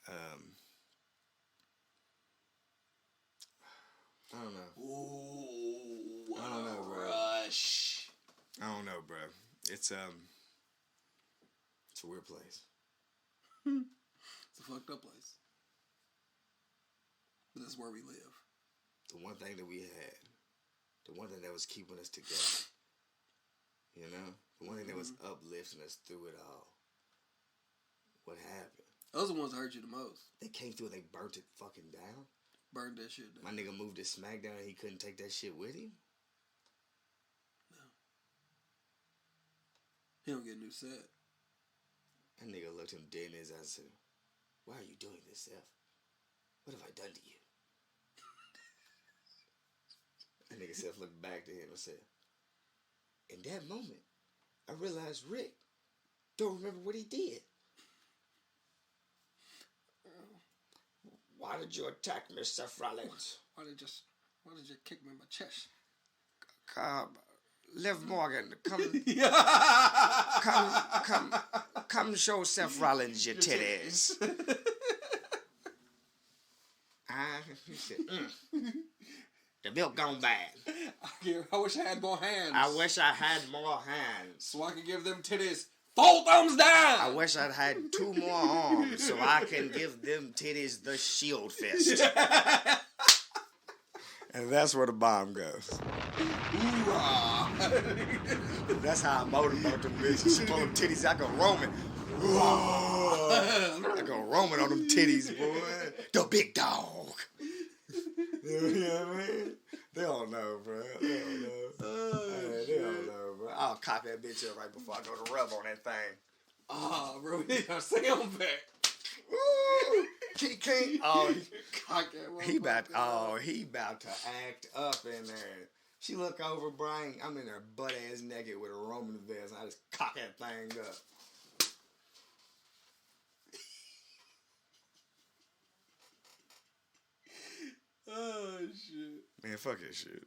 I don't know. Ooh, I don't know, bro. Rush. I don't know, bro. It's a weird place. It's a fucked up place. But that's where we live. The one thing that we had. The one thing that was keeping us together. You know? The one thing that was uplifting us through it all. What happened? Those are the ones that hurt you the most. They came through and they burnt it fucking down. Burned that shit down. My nigga moved to SmackDown and he couldn't take that shit with him? No. He don't get a new set. That nigga looked him dead in his eyes and said, "Why are you doing this, Seth? What have I done to you?" That nigga Seth looked back to him and said, "In that moment, I realized Rick don't remember what he did. Why did you attack me, Seth Rollins? Why did you kick me in my chest? Liv Morgan, come show Seth Rollins your titties." He said, "The milk gone bad. I wish I had more hands. I wish I had more hands. So I could give them titties 4 thumbs down. I wish I'd had 2 more arms so I can give them titties the shield fist." And that's where the bomb goes. Hoorah. That's how I motorboat them bitches. She pull them titties out, go Roman. I go roaming on them titties, boy. The big dog. You know what I mean? They don't know, bro. They don't know. They don't know, bro. I'll cock that bitch up right before I go to rub on that thing. Oh, bro, we need our sound back. Woo! King. Oh, Cock that he about motherfucker. he about to act up in there. She look over, Brian. I'm in there butt ass naked with a Roman vest. I just cock that thing up. Oh, shit. Man, fuck that shit.